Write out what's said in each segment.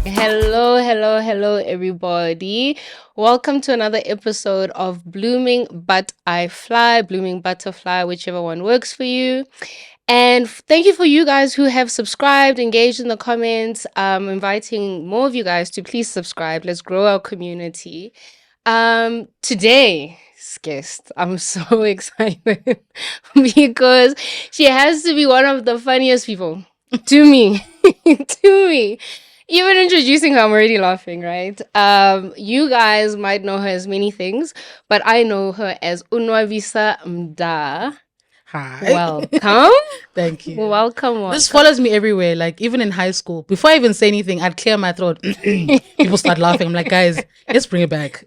Hello, hello, hello, everybody. Welcome to another episode of Blooming But I Fly, Blooming Butterfly, whichever one works for you. And thank you for you guys who have subscribed, engaged in the comments. Inviting more of you guys to please subscribe. Let's grow our community. Today's guest, I'm so excited because she has to be one of the funniest people to me. To me. Even introducing her, I'm already laughing, right? You guys might know her as many things, but I know her as Nwabisa Mda. Hi. Welcome. Thank you. Welcome. This follows me everywhere. Like, even in high school, before I even say anything, I'd clear my throat. People start laughing. I'm like, guys, let's bring it back.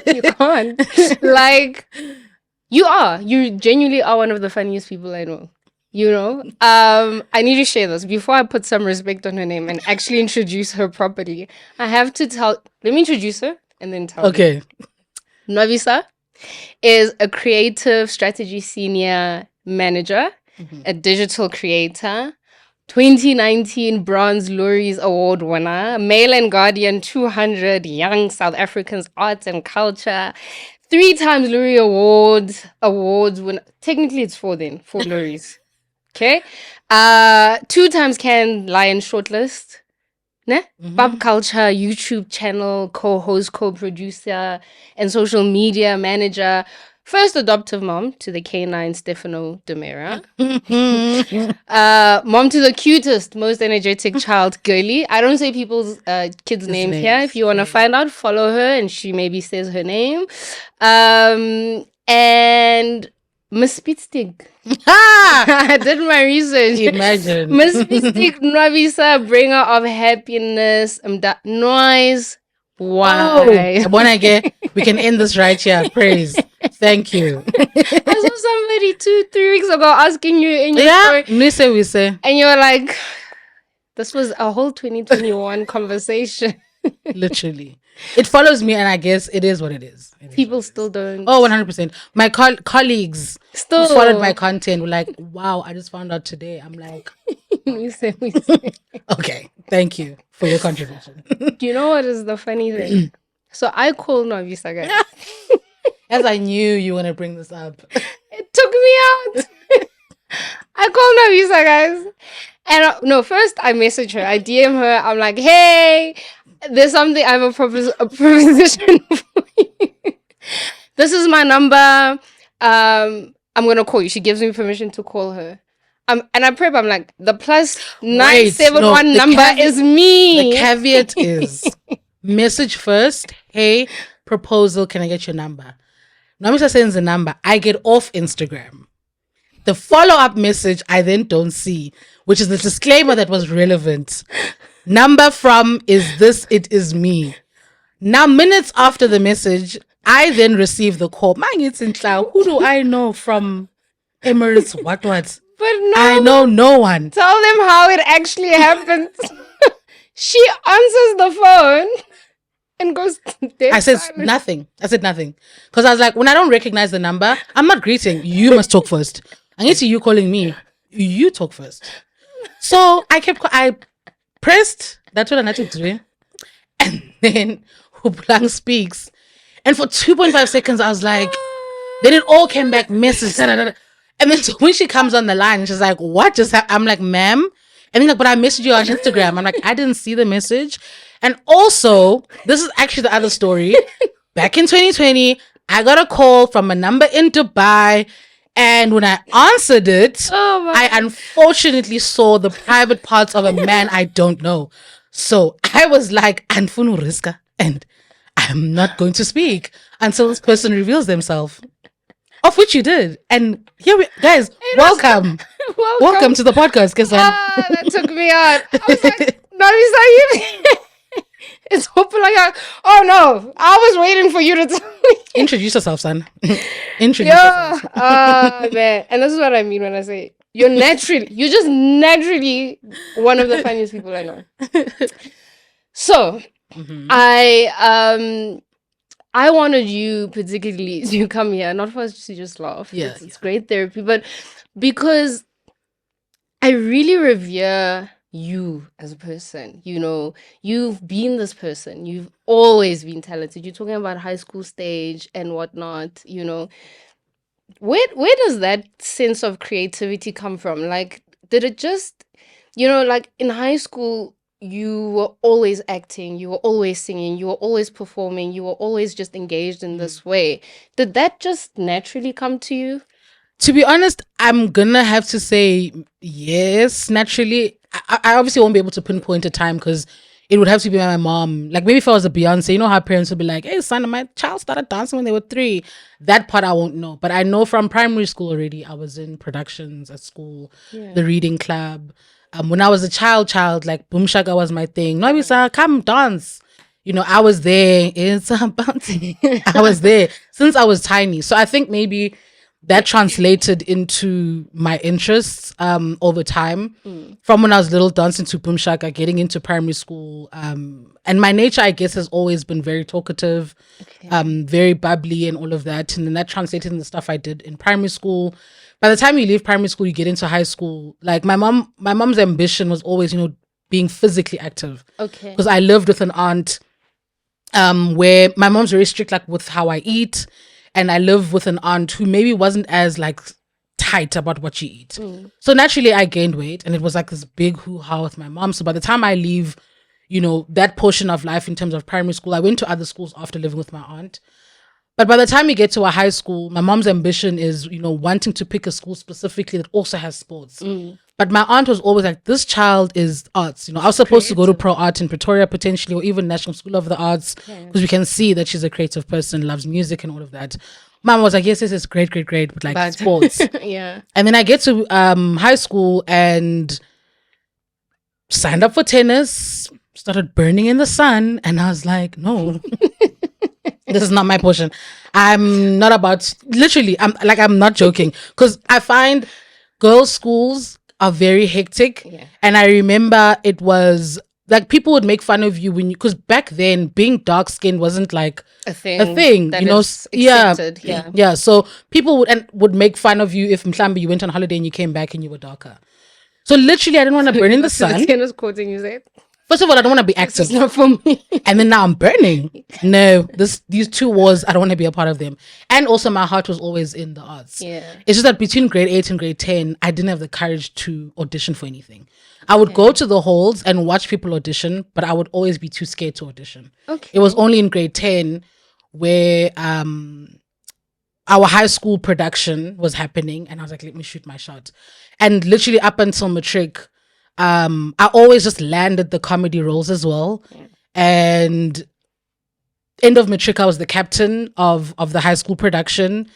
You can't. Like, you genuinely are one of the funniest people I know. You know, I need to share this before I put some respect on her name and actually introduce her properly. I have to let me introduce her and then tell Okay. you. Nwabisa is a creative strategy senior manager, a digital creator, 2019 Bronze Loeries Award winner, Mail and Guardian 200 Young South Africans Arts and Culture, 3 times Loerie awards winner. Technically, it's 4 Loeries. Okay. 2 times Cannes Lion shortlist. Ne? Pop culture, YouTube channel, co-host, co-producer, and social media manager. First adoptive mom to the canine Stefano Demera. Mom to the cutest, most energetic child, Girly. I don't say people's kids' names here. If you want to find out, follow her and she maybe says her name. And Miss Spitstig. I did my research. Imagine. Miss Spitstig Nwabisa, bringer of happiness, noise. Why? Oh, when I get, we can end this right here. Praise. Thank you. I saw somebody 2-3 weeks ago asking you in your story. We say. And you were like, this was a whole 2021 conversation. Literally. It follows me, and I guess it is what it is. People still don't. Oh, 100%. My colleagues still who followed my content were like, wow, I just found out today. I'm like, we say. Okay, thank you for your contribution. Do you know what is the funny thing? So I called Nwabisa, guys. As I knew you were going to bring this up. It took me out. I called Nwabisa, guys. And no, first I message her. I DM her. I'm like, hey, there's something. I have a proposition for you. This is my number. I'm going to call you. She gives me permission to call her. And I prep. I'm like, the +971 number is me. The caveat is message first. Hey, proposal. Can I get your number? Nwabisa sends the number. I get off Instagram. The follow-up message I then don't see, which is the disclaimer that was relevant. Number from is this, it is me. Now, minutes after the message, I then receive the call. Who do I know from Emirates? What? But no, I know no one. Tell them how it actually happened. She answers the phone and goes, I said nothing. Because I was like, when I don't recognize the number, I'm not greeting. You must talk first. I need to you calling me. You talk first. So I pressed that's what I had to do. And then Hublang speaks. And for 2.5 seconds, I was like, then it all came back message. And then so when she comes on the line, she's like, what just happened? I'm like, ma'am. And then like, but I messaged you on Instagram. I'm like, I didn't see the message. And also, this is actually the other story. Back in 2020, I got a call from a number in Dubai. And when I answered it, I unfortunately saw the private parts of a man I don't know. So I was like, Anfunu Riska, and I'm not going to speak until this person reveals themselves. Of which you did. And here we guys, welcome. Welcome to the podcast. Guess that took me out. I was like, Nwabisa, it's hopefully like, oh no, I was waiting for you to tell me. Introduce yourself, son. Introduce yourself. Man. And this is what I mean when I say you're just naturally one of the funniest people I know. So I wanted you particularly to come here, not for us to just laugh. It's great therapy, but because I really revere you as a person. You've been this person. You've always been talented. You're talking about high school stage and whatnot. Where does that sense of creativity come from? Like, did it just, like in high school, you were always acting, you were always singing, you were always performing, you were always just engaged in this way. Did that just naturally come to you? To be honest, I'm gonna have to say yes. Naturally, I obviously won't be able to pinpoint a time because it would have to be my mom. Like maybe if I was a Beyonce, you know how parents would be like, "Hey, son, my child started dancing when they were 3." That part I won't know, but I know from primary school already. I was in productions at school, the reading club. When I was a child, like Boom Shaka was my thing. Nwabisa, come dance. I was there. It's a bounty. I was there since I was tiny. So I think maybe that translated into my interests over time. From when I was little, dancing to Boom Shaka, getting into primary school. And my nature, I guess, has always been very talkative, very bubbly and all of that. And then that translated in the stuff I did in primary school. By the time you leave primary school, you get into high school. Like my mom's ambition was always, being physically active. Okay. Because I lived with an aunt where my mom's very strict like with how I eat, and I live with an aunt who maybe wasn't as like tight about what she eats. So naturally I gained weight, and it was like this big hoo-ha with my mom. So by the time I leave, that portion of life in terms of primary school, I went to other schools after living with my aunt. But by the time you get to a high school, my mom's ambition is, wanting to pick a school specifically that also has sports. But my aunt was always like, this child is arts. I was supposed to go to Pro Art in Pretoria potentially, or even National School of the Arts, because we can see that she's a creative person, loves music and all of that. Mom was like, yes, this is great, but like sports. Yeah. And then I get to high school and signed up for tennis, started burning in the sun, and I was like, no. This is not my portion. I'm not about, literally, I'm not joking, because I find girls' schools are very hectic. Yeah. And I remember it was like people would make fun of you because back then being dark skinned wasn't like A thing. a thing, that you know. is accepted. Yeah. Yeah. So people would make fun of you if Mhlambi you went on holiday and you came back and you were darker. So literally, I didn't want to burn in the sun. The tennis court and you said, First of all, I don't want to be active. it's not for me. And then now I'm burning. No, these 2 wars, I don't want to be a part of them. And also my heart was always in the arts. Yeah. It's just that between grade 8 and grade 10, I didn't have the courage to audition for anything. I would go to the halls and watch people audition, but I would always be too scared to audition. Okay. It was only in grade 10 where our high school production was happening, and I was like, let me shoot my shot. And literally up until matric, I always just landed the comedy roles as well. Yeah. And end of matric, I was the captain of the high school production.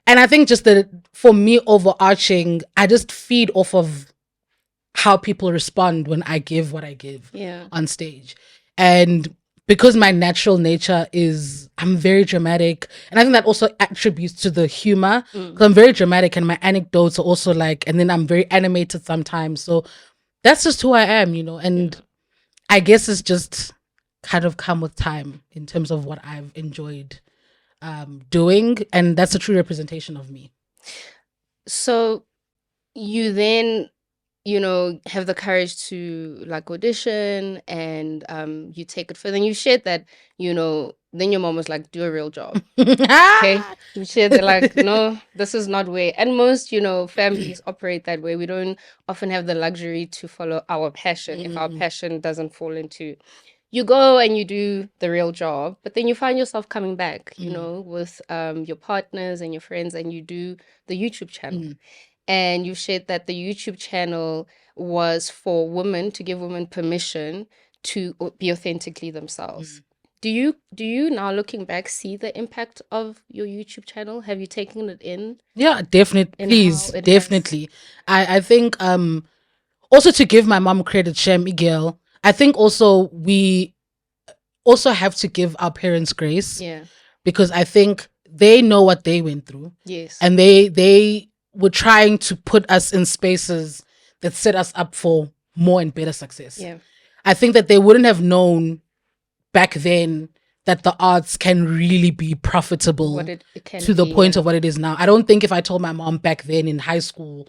And I think just that for me, overarching, I just feed off of how people respond when I give what I give on stage. And because my natural nature is, I'm very dramatic. And I think that also attributes to the humor. Because I'm very dramatic and my anecdotes are also like, and then I'm very animated sometimes. So that's just who I am, and I guess it's just kind of come with time in terms of what I've enjoyed doing. And that's a true representation of me. So you then, have the courage to like audition and you take it further. And you shared that, then your mom was like, do a real job. Okay. You shared that like, no, this is not where. And most, families operate that way. We don't often have the luxury to follow our passion if our passion doesn't fall into. You go and you do the real job, but then you find yourself coming back, with your partners and your friends, and you do the YouTube channel. And you shared that the YouTube channel was for women, to give women permission to be authentically themselves. Do you now, looking back, see the impact of your YouTube channel? Have you taken it in? Yeah, definitely. Please, definitely. I think also to give my mom credit, share Miguel, I think also we also have to give our parents grace. Yeah. Because I think they know what they went through. Yes. And they were trying to put us in spaces that set us up for more and better success. Yeah. I think that they wouldn't have known back then that the arts can really be profitable What it can to the be, point of what it is now. I don't think if I told my mom back then in high school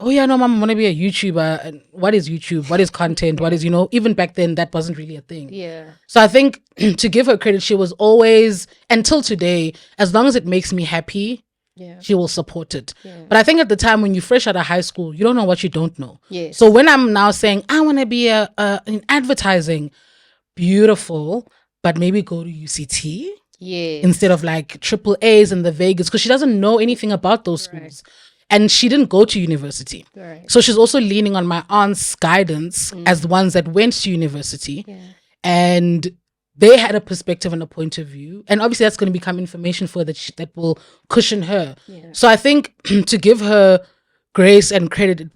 oh yeah, no, mom, I want to be a YouTuber. And what is YouTube? What is content? What is, even back then that wasn't really a thing. Yeah. So I think to give her credit, she was always, until today, as long as it makes me happy, she will support it. Yeah. But I think at the time when you're fresh out of high school, you don't know what you don't know. Yes. So when I'm now saying I want to be in advertising, beautiful, but maybe go to UCT. Yes. Instead of like triple A's in the Vegas, because she doesn't know anything about those schools. And she didn't go to university. Right. So she's also leaning on my aunt's guidance as the ones that went to university. Yeah. And they had a perspective and a point of view. And obviously that's going to become information for her that will cushion her. Yeah. So I think to give her grace and credit,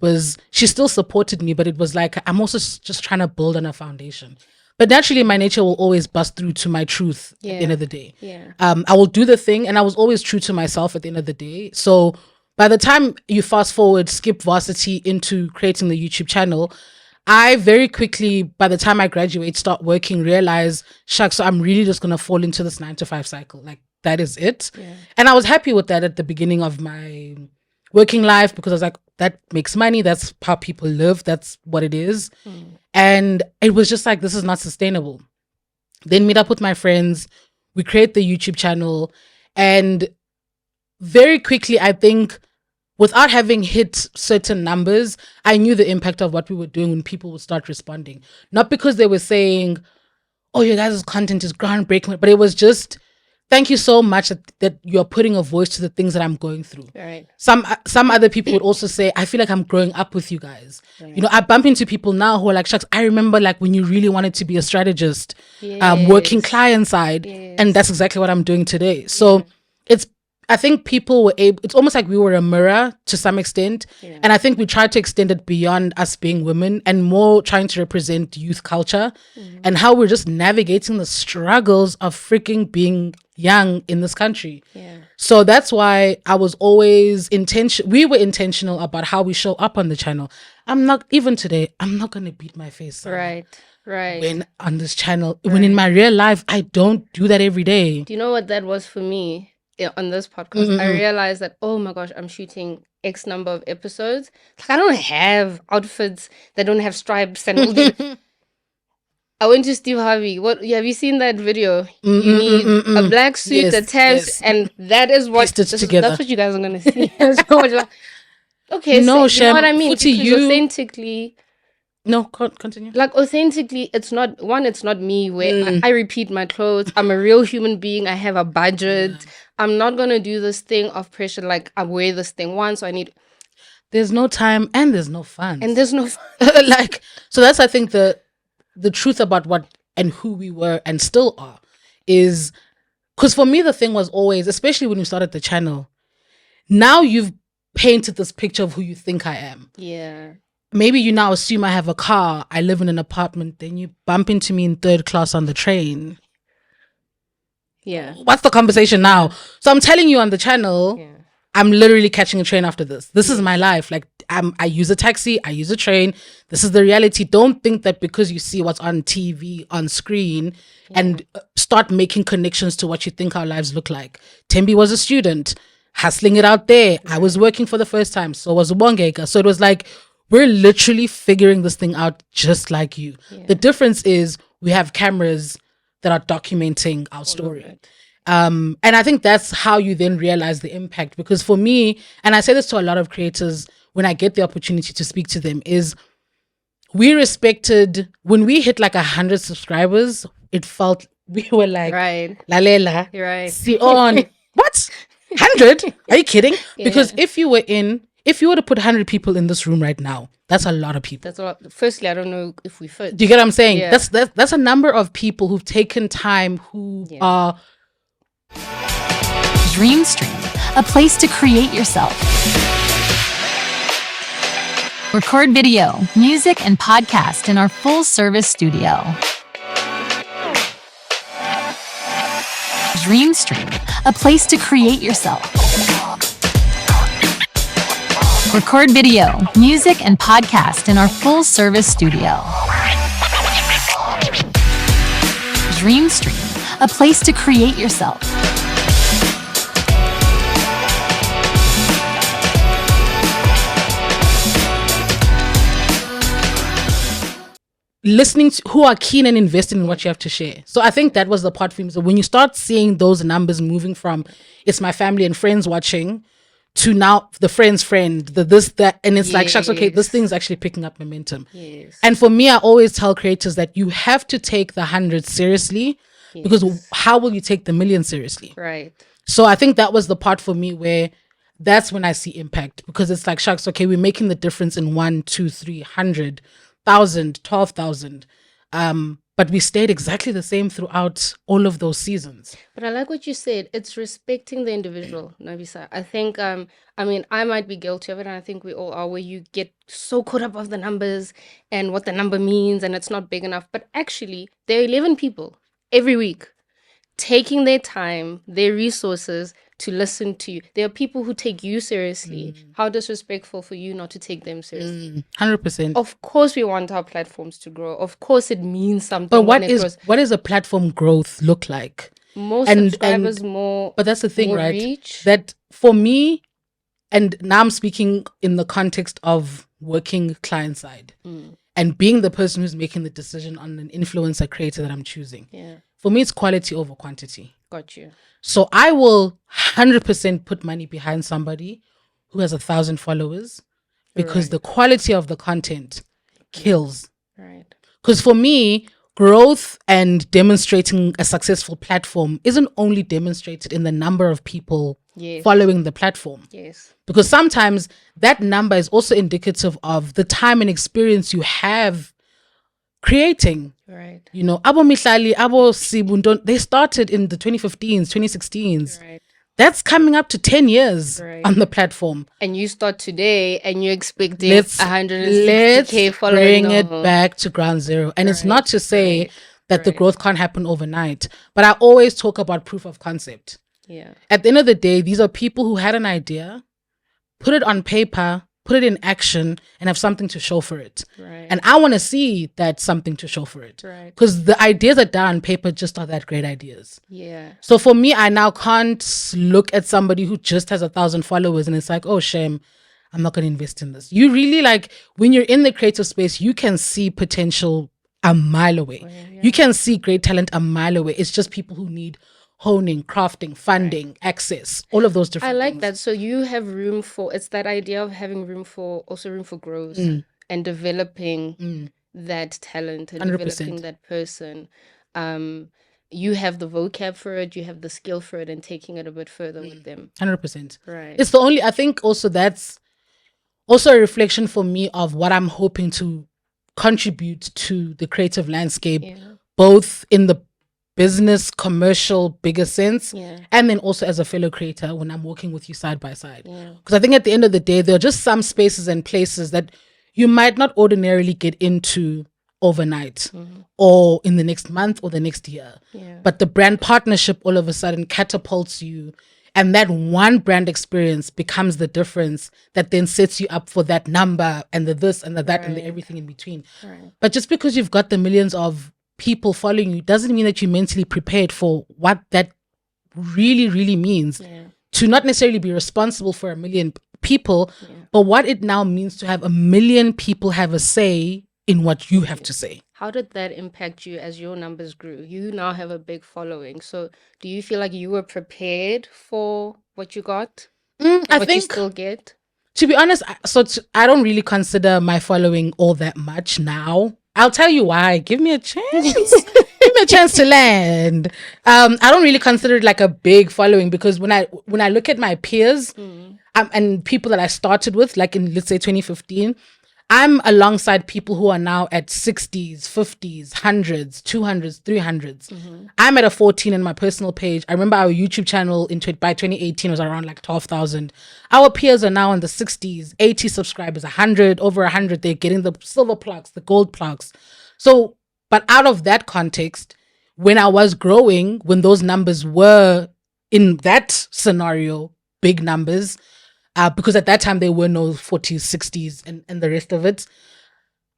she still supported me, but it was like, I'm also just trying to build on a foundation. But naturally, my nature will always bust through to my truth at the end of the day. Yeah. I will do the thing, and I was always true to myself at the end of the day. So by the time you fast forward, skip varsity into creating the YouTube channel, I very quickly, by the time I graduate, start working, realize, shucks, so I'm really just going to fall into this 9-to-5 cycle. Like, that is it. Yeah. And I was happy with that at the beginning of my working life, because I was like, that makes money. That's how people live. That's what it is. And it was just like, this is not sustainable. Then meet up with my friends. We create the YouTube channel. And very quickly, I think, without having hit certain numbers, I knew the impact of what we were doing when people would start responding. Not because they were saying, oh, your guys' content is groundbreaking, but it was just, thank you so much that you're putting a voice to the things that I'm going through. Right. Some other people would also say, I feel like I'm growing up with you guys. Right. I bump into people now who are like, shucks, I remember like when you really wanted to be a strategist, working client side. Yes. And that's exactly what I'm doing today. So I think people were it's almost like we were a mirror to some extent. Yeah. And I think we tried to extend it beyond us being women and more trying to represent youth culture and how we're just navigating the struggles of freaking being young in this country. Yeah. So that's why I was always we were intentional about how we show up on the channel. Even today, I'm not going to beat my face. Right. When on this channel, when in my real life, I don't do that every day. Do you know what that was for me? On this podcast, I realized that, oh my gosh, I'm shooting X number of episodes. Like, I don't have outfits that don't have stripes and all that. I went to Steve Harvey. Have you seen that video? You need a black suit, a tabs, and that is what that's what you guys are gonna see. Okay, no, so you know what I mean? Because authentically. No, continue. Like, authentically, it's not me where I repeat my clothes. I'm a real human being. I have a budget. Yeah. I'm not going to do this thing of pressure. Like, I wear this thing once, so I need... There's no time and there's no fun. And there's no fun. So that's, I think, the truth about what and who we were and still are is... Because for me, the thing was always, especially when you started the channel, now you've painted this picture of who you think I am. Yeah. Maybe you now assume I have a car, I live in an apartment, then you bump into me in 3rd class on the train. Yeah. What's the conversation now? So I'm telling you on the channel, I'm literally catching a train after this. This is my life. Like, I use a taxi, I use a train. This is the reality. Don't think that because you see what's on TV, on screen, and start making connections to what you think our lives look like. Tembi was a student, hustling it out there. I was working for the first time. So was Wongeka. So it was like, we're literally figuring this thing out just like you. Yeah. The difference is we have cameras that are documenting our story. And I think that's how you then realize the impact. Because for me, and I say this to a lot of creators when I get the opportunity to speak to them, is we respected, when we hit like 100 subscribers, it felt, we were like, Lalela, Sion, what? 100? Are you kidding? Because if you were to put 100 people in this room right now, that's a lot of people. That's a lot. Firstly, I don't know if we fit. Do you get what I'm saying? Yeah. That's a number of people who've taken time, who are... DreamStream, a place to create yourself. Record video, music, and podcast in our full-service studio. DreamStream, a place to create yourself. Record video, music, and podcast in our full-service studio. DreamStream, a place to create yourself. listening to who are keen and invested in what you have to share. So I think that was the part for me. So when you start seeing those numbers moving from it's my family and friends watching to now the friend's friend, the this, that, and it's like, shucks, okay, this Yes. thing is actually picking up momentum. Yes. And for me, I always tell creators that you have to take the 100 seriously because Yes. how will you take the million seriously? Right. So I think that was the part for me where that's when I see impact, because it's like, shucks, okay, we're making the difference in 1, 2, 3, 100,000, 12,000. But we stayed exactly the same throughout all of those seasons. But I like what you said. It's respecting the individual, Nwabisa. I think I mean I might be guilty of it, and I think we all are, where you get so caught up of the numbers and what the number means, and it's not big enough. But actually there are 11 people every week taking their time, their resources to listen to you. There are people who take you seriously. How disrespectful for you not to take them seriously. 100%. Of course we want our platforms to grow. Of course it means something But when it grows. what is a platform growth look like? More and- subscribers, more But that's the thing, more right? reach. That for me, and now I'm speaking in the context of working client side and being the person who's making the decision on an influencer creator that I'm choosing. Yeah, For me, it's quality over quantity. got you. So I will 100% put money behind somebody who has 1,000 followers because Right. the quality of the content kills. Right. Because for me, growth and demonstrating a successful platform isn't only demonstrated in the number of people Yes. following the platform. Yes. Because sometimes that number is also indicative of the time and experience you have creating. Right. You know, Abo Mihlali, Abo Sibundon, they started in the 2015s, 2016s. Right. That's coming up to 10 years Right. on the platform. And you start today, and you're expecting Let's 160K following. bring it No. back to ground zero. And it's Right, not to say right, that the right. growth can't happen overnight, but I always talk about proof of concept. Yeah. At the end of the day, these are people who had an idea, put it on paper, put it in action, and have something to show for it. Right. And I want to see that something to show for it. Right. Because the ideas that are on paper just are that great ideas. Yeah. So for me, I now can't look at somebody who just has 1,000 followers and it's like, oh, shame, I'm not going to invest in this. You really, like, when you're in the creative space, you can see potential a mile away. yeah. You can see great talent a mile away. It's just people who need honing, crafting, funding, access, all of those I different like things. that. So you have room for, it's that idea of having room for, also room for growth and developing that talent and 100%. developing that person. You have the vocab for it, you have the skill for it, and taking it a bit further with them. 100%. Right. It's the only, I think also that's also a reflection for me of what I'm hoping to contribute to the creative landscape, Yeah. both in the business, commercial, bigger sense, Yeah. and then also as a fellow creator when I'm working with you side by side. Yeah. Because I think at the end of the day, there are just some spaces and places that you might not ordinarily get into overnight or in the next month or the next year. Yeah. But the brand partnership all of a sudden catapults you. And that one brand experience becomes the difference that then sets you up for that number and the this and the that and the Right. everything in between. Right. But just because you've got the millions of people following you doesn't mean that you're mentally prepared for what that really, really means. Yeah. To not necessarily be responsible for 1 million people, but what it now means to have 1 million people have a say in what you have to say. How did that impact you as your numbers grew? You now have a big following. So do you feel like you were prepared for what you got? And I what you think, still get? to be honest, I don't really consider my following all that much now. I'll tell you why. Give me a chance. Give me a chance to land. I don't really consider it like a big following because when I look at my peers and people that I started with, like in, let's say, 2015, I'm alongside people who are now at 60s, 50s, 100s, 200s, 300s. I'm at a 14 in my personal page. I remember our YouTube channel by 2018 was around like 12,000. Our peers are now in the 60s, 80 subscribers, 100, over 100. They're getting the silver plaques, the gold plaques. So, but out of that context, when I was growing, when those numbers were in that scenario, big numbers, because at that time there were no 40s, 60s, and the rest of it.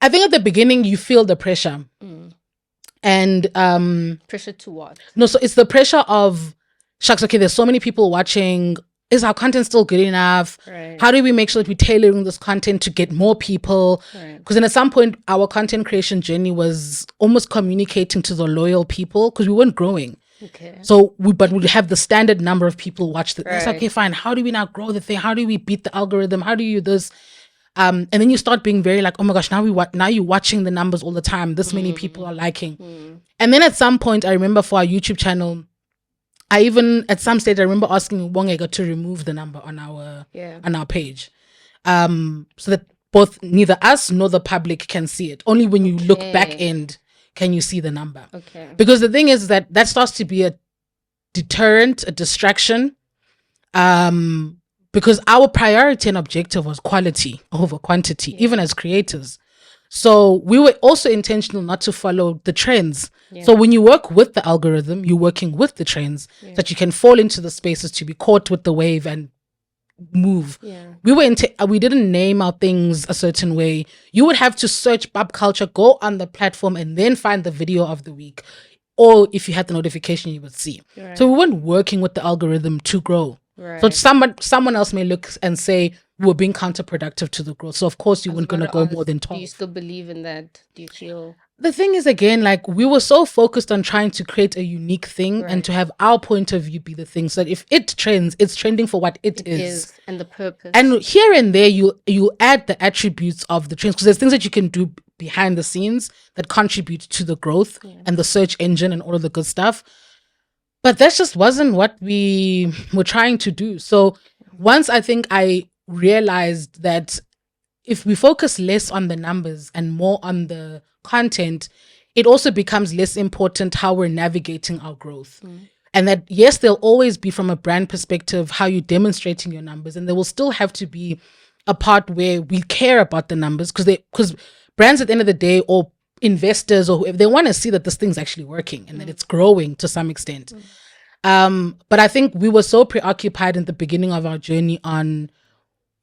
I think at the beginning you feel the pressure, and Pressure to what? no, so it's the pressure of shucks. Okay, there's so many people watching. is our content still good enough? Right. How do we make sure that we're tailoring this content to get more people? Right. Because then at some point, our content creation journey was almost communicating to the loyal people because we weren't growing. Okay. So but we'd have the standard number of people watch the. It's Right. okay, fine. How do we now grow the thing? How do we beat the algorithm? How do you this? And then you start being very like, oh my gosh, now you're watching the numbers all the time. This many people are liking. And then at some point, I remember for our YouTube channel, I even at some stage I remember asking Wongega to remove the number on our page, so that both neither us nor the public can see it. Only when you look back end can you see the number. Okay. Because the thing is that starts to be a deterrent, a distraction. Because our priority and objective was quality over quantity, even as creators. So we were also intentional not to follow the trends. Yeah. So when you work with the algorithm, you're working with the trends that you can fall into the spaces to be caught with the wave and move. Yeah. We didn't name our things a certain way. You would have to search pop culture, go on the platform and then find the video of the week. Or if you had the notification, you would see. Right. So we weren't working with the algorithm to grow. Right. So someone else may look and say we're being counterproductive to the growth. So of course you weren't going to go more than 12. Do you still believe in that? Do you feel? The thing is, again, like we were so focused on trying to create a unique thing and to have our point of view be the thing. So that if it trends, it's trending for what it is. And the purpose. And here and there, you add the attributes of the trends because there's things that you can do behind the scenes that contribute to the growth and the search engine and all of the good stuff. But that just wasn't what we were trying to do. So once I think I realized that if we focus less on the numbers and more on the content, it also becomes less important how we're navigating our growth. And that, yes, there'll always be from a brand perspective how you're demonstrating your numbers. And there will still have to be a part where we care about the numbers because brands at the end of the day or investors or whoever, they want to see that this thing's actually working and that it's growing to some extent. But I think we were so preoccupied in the beginning of our journey on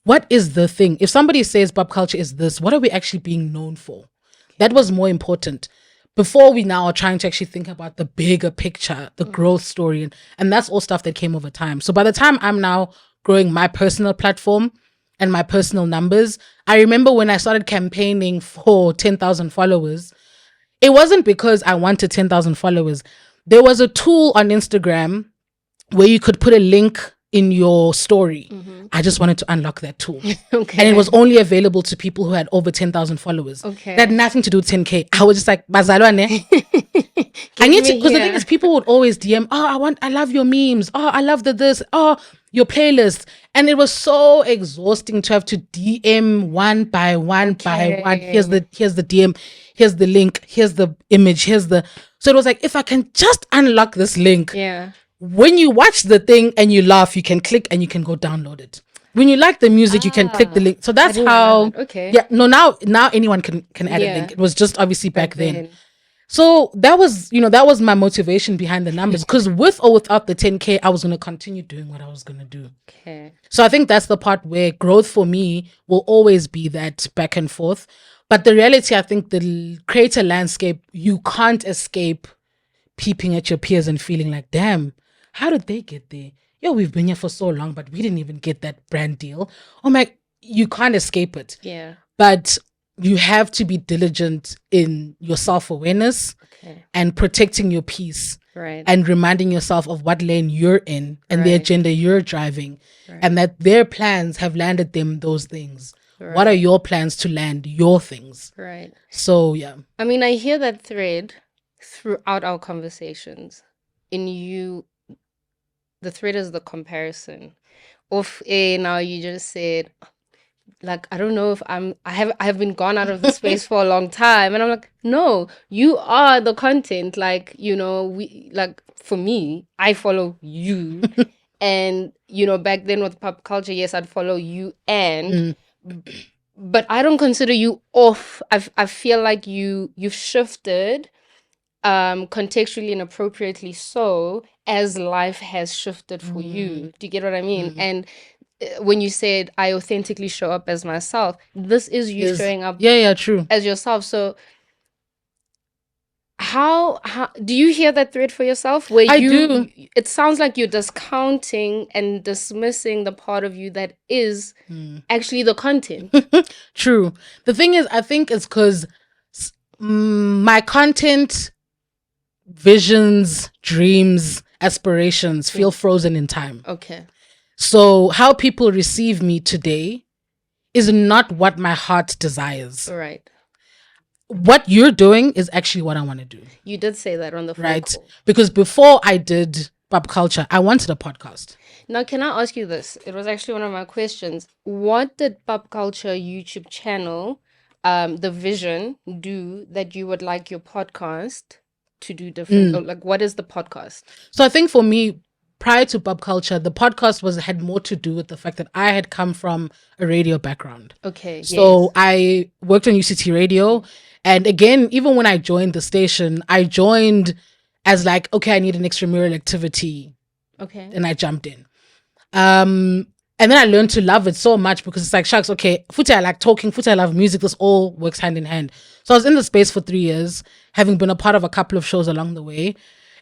what is the thing. If somebody says pop culture is this, what are we actually being known for? That was more important before we now are trying to actually think about the bigger picture, the growth story. And that's all stuff that came over time. So by the time I'm now growing my personal platform and my personal numbers, I remember when I started campaigning for 10,000 followers, it wasn't because I wanted 10,000 followers. There was a tool on Instagram where you could put a link in your story. I just wanted to unlock that tool. Okay. And it was only available to people who had over 10,000 followers. Okay. That had nothing to do with 10K. I was just like, Bazalwane. I need to, because the thing is, people would always DM, I love your memes. Oh, I love this. Oh, your playlist. And it was so exhausting to have to DM one by one by one. Here's the DM. Here's the link. Here's the image. So it was like, if I can just unlock this link. Yeah. When you watch the thing and you laugh, you can click and you can go download it. When you like the music, you can click the link. So that's how. Okay. Yeah. No. Now anyone can add a link. It was just obviously back then. So that was my motivation behind the numbers. Because with or without the 10K, I was going to continue doing what I was going to do. Okay. So I think that's the part where growth for me will always be that back and forth. But the reality, I think the creator landscape, you can't escape peeping at your peers and feeling like, damn, how did they get there? Yo, we've been here for so long, but we didn't even get that brand deal. Oh my, you can't escape it. Yeah. But you have to be diligent in your self-awareness and protecting your peace. Right. And reminding yourself of what lane you're in and the agenda you're driving. Right. And that their plans have landed them those things. Right. What are your plans to land your things? Right. So, yeah. I mean, I hear that thread throughout our conversations. In you, the thread is the comparison of now you just said, like, I don't know if I have been gone out of the space for a long time. And I'm like, no, you are the content. Like, we, like, for me, I follow you. And, back then with pop culture, yes, I'd follow you but I don't consider you off. I feel like you've shifted contextually and appropriately so as life has shifted for you. Do you get what I mean? And when you said I authentically show up as myself, this is you showing up true, as yourself. So how do you hear that thread for yourself? Where I do. it sounds like you're discounting and dismissing the part of you that is actually the content. True. The thing is, I think it's because my content, visions, dreams, aspirations feel frozen in time. Okay. So how people receive me today is not what my heart desires. All right. What you're doing is actually what I want to do. You did say that on the phone Right? call. Because before I did pop culture, I wanted a podcast. Now, can I ask you this? It was actually one of my questions. What did Pop Culture YouTube channel, the vision, do that you would like your podcast to do different? Or, like, what is the podcast? So I think for me, prior to pop culture, the podcast had more to do with the fact that I had come from a radio background. Okay. So yes. I worked on UCT radio. And again, even when I joined the station, I joined as like, okay, I need an extramural activity. Okay. And I jumped in. And then I learned to love it so much because it's like, shucks, okay, Futi, I like talking, Futi, I love music. This all works hand in hand. So I was in the space for 3 years, having been a part of a couple of shows along the way.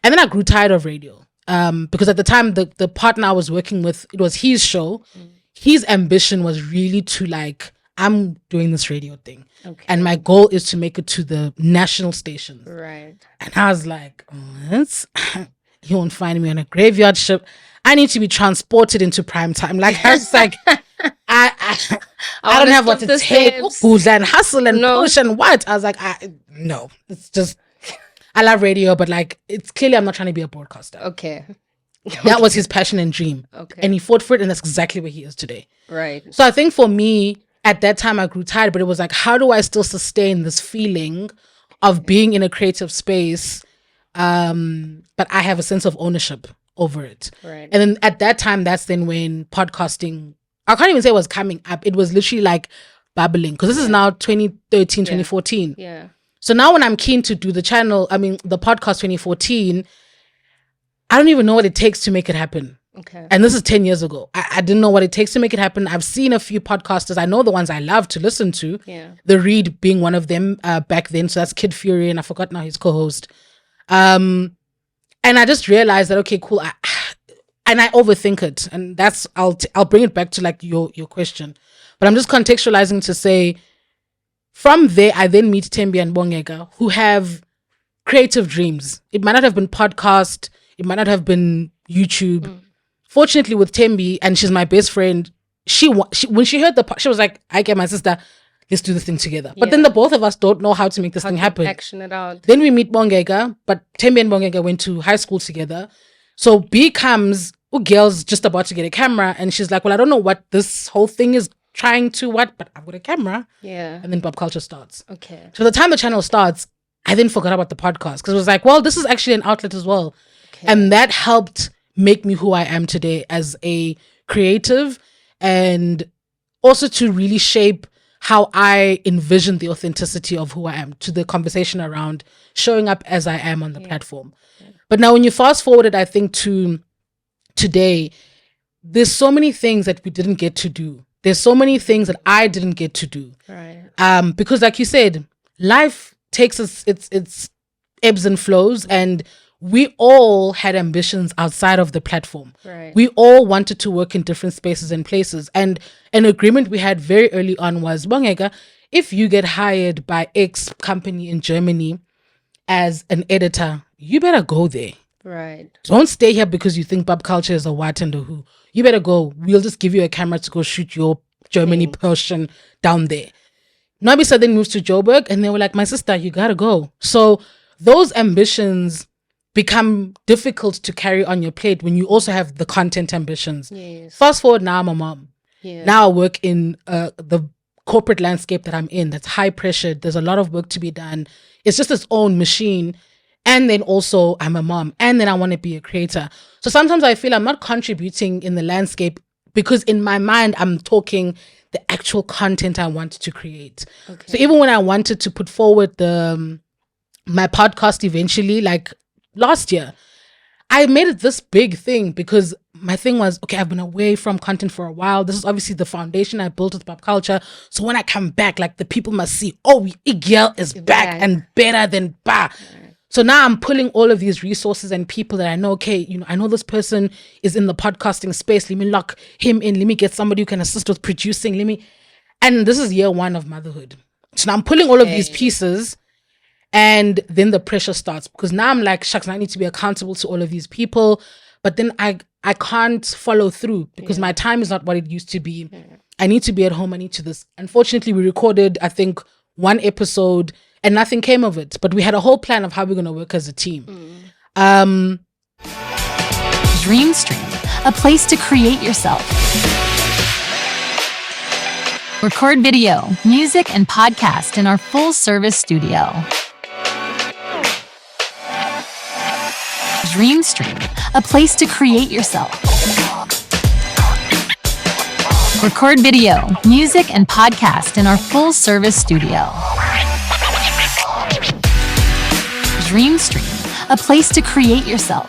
And then I grew tired of radio. Because at the time, the partner I was working with, it was his show. His ambition was really to like, I'm doing this radio thing. Okay. And my goal is to make it to the national stations. Right. And I was like, you won't find me on a graveyard ship. I need to be transported into prime time. Like, I was like, I don't have what to take. Booze and hustle and push and what? I was like, no, it's just, I love radio, but like, it's clearly I'm not trying to be a broadcaster. Okay. That was his passion and dream. Okay. And he fought for it, and that's exactly where he is today. Right. So I think for me, at that time, I grew tired, but it was like, how do I still sustain this feeling of being in a creative space, but I have a sense of ownership over it. Right. And then at that time, that's then when podcasting, I can't even say it was coming up. It was literally like babbling, because this is now 2013, 2014. Yeah. So now when I'm keen to do the podcast 2014, I don't even know what it takes to make it happen. Okay. And this is 10 years ago. I didn't know what it takes to make it happen. I've seen a few podcasters. I know the ones I love to listen to. Yeah. The Reed being one of them back then. So that's Kid Fury, and I forgot now his co-host. And I just realized that, okay, cool. And I overthink it. And that's, I'll bring it back to like your question. But I'm just contextualizing to say, from there, I then meet Tembi and Bongega, who have creative dreams. It might not have been podcast. It might not have been YouTube. Fortunately, with Tembi, and she's my best friend, she when she heard she was like, I get my sister, let's do this thing together. But then the both of us don't know how to make this thing happen. Action it out. Then we meet Bongega, but Tembi and Bongega went to high school together. So B comes, girl's just about to get a camera, and she's like, well, I don't know what this whole thing is trying to but I've got a camera. Yeah. And then pop culture starts. Okay. So the time the channel starts, I then forgot about the podcast, because it was like, well, this is actually an outlet as well. Okay. And that helped make me who I am today as a creative, and also to really shape how I envision the authenticity of who I am to the conversation around showing up as I am on the platform. Yeah. But now when you fast forward, I think to today, there's so many things that we didn't get to do. There's so many things that I didn't get to do. Right. Because like you said, life takes its ebbs and flows, and we all had ambitions outside of the platform. Right. We all wanted to work in different spaces and places. And an agreement we had very early on was, Bongega, if you get hired by X company in Germany as an editor, you better go there. Right. Don't stay here because you think pop culture is a what and a who. You better go. We'll just give you a camera to go shoot your Germany portion down there. Nwabisa then moves to Joburg, and they were like, my sister, you gotta go. So those ambitions become difficult to carry on your plate when you also have the content ambitions. Yes. Fast forward, now I'm a mom. Yeah. Now I work in the corporate landscape that I'm in. That's high pressured. There's a lot of work to be done. It's just its own machine. And then also I'm a mom, and then I want to be a creator. So sometimes I feel I'm not contributing in the landscape because in my mind, I'm talking the actual content I want to create. Okay. So even when I wanted to put forward my podcast eventually, like last year, I made it this big thing because my thing was, okay, I've been away from content for a while. This is obviously the foundation I built with pop culture. So when I come back, like the people must see, oh, Igel is back and better than ba. Right. So now I'm pulling all of these resources and people that I know, okay, you know, I know this person is in the podcasting space. Let me lock him in. Let me get somebody who can assist with producing. And this is year 1 of motherhood. So now I'm pulling all of these pieces, and then the pressure starts, because now I'm like, shucks, I need to be accountable to all of these people. But then I can't follow through because my time is not what it used to be. I need to be at home. I need to this. Unfortunately, we recorded, I think, 1 episode and nothing came of it. But we had a whole plan of how we're going to work as a team. DreamStream, a place to create yourself. Record video, music, and podcast in our full-service studio. DreamStream, a place to create yourself. Record video, music, and podcast in our full-service studio. DreamStream, a place to create yourself.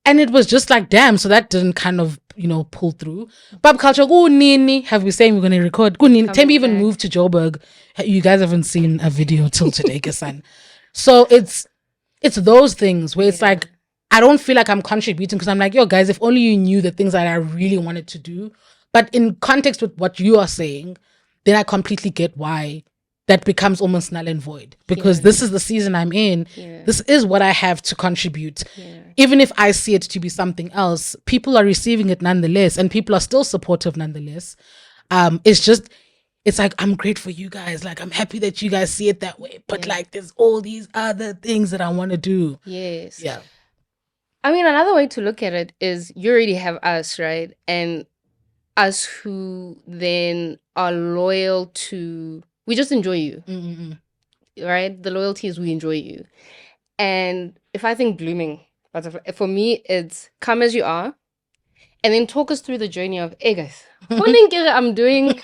And it was just like, damn, so that didn't kind of, you know, pull through. Pop culture, go nini, have we saying we're going to record. Go nini. Tembi even moved to Joburg. You guys haven't seen a video till today, Gasan. So it's those things where it's like, I don't feel like I'm contributing, because I'm like, yo, guys, if only you knew the things that I really wanted to do. But in context with what you are saying, then I completely get why that becomes almost null and void, because this is the season I'm in. This is what I have to contribute. Even if I see it to be something else, people are receiving it nonetheless, and people are still supportive nonetheless. It's like, I'm great for you guys. Like, I'm happy that you guys see it that way. But like, there's all these other things that I want to do. Yes. Yeah. I mean, another way to look at it is you already have us, right? And us who then are loyal to, we just enjoy you, right? The loyalty is we enjoy you. And if I think blooming, for me, it's come as you are, and then talk us through the journey of, hey guys, I'm doing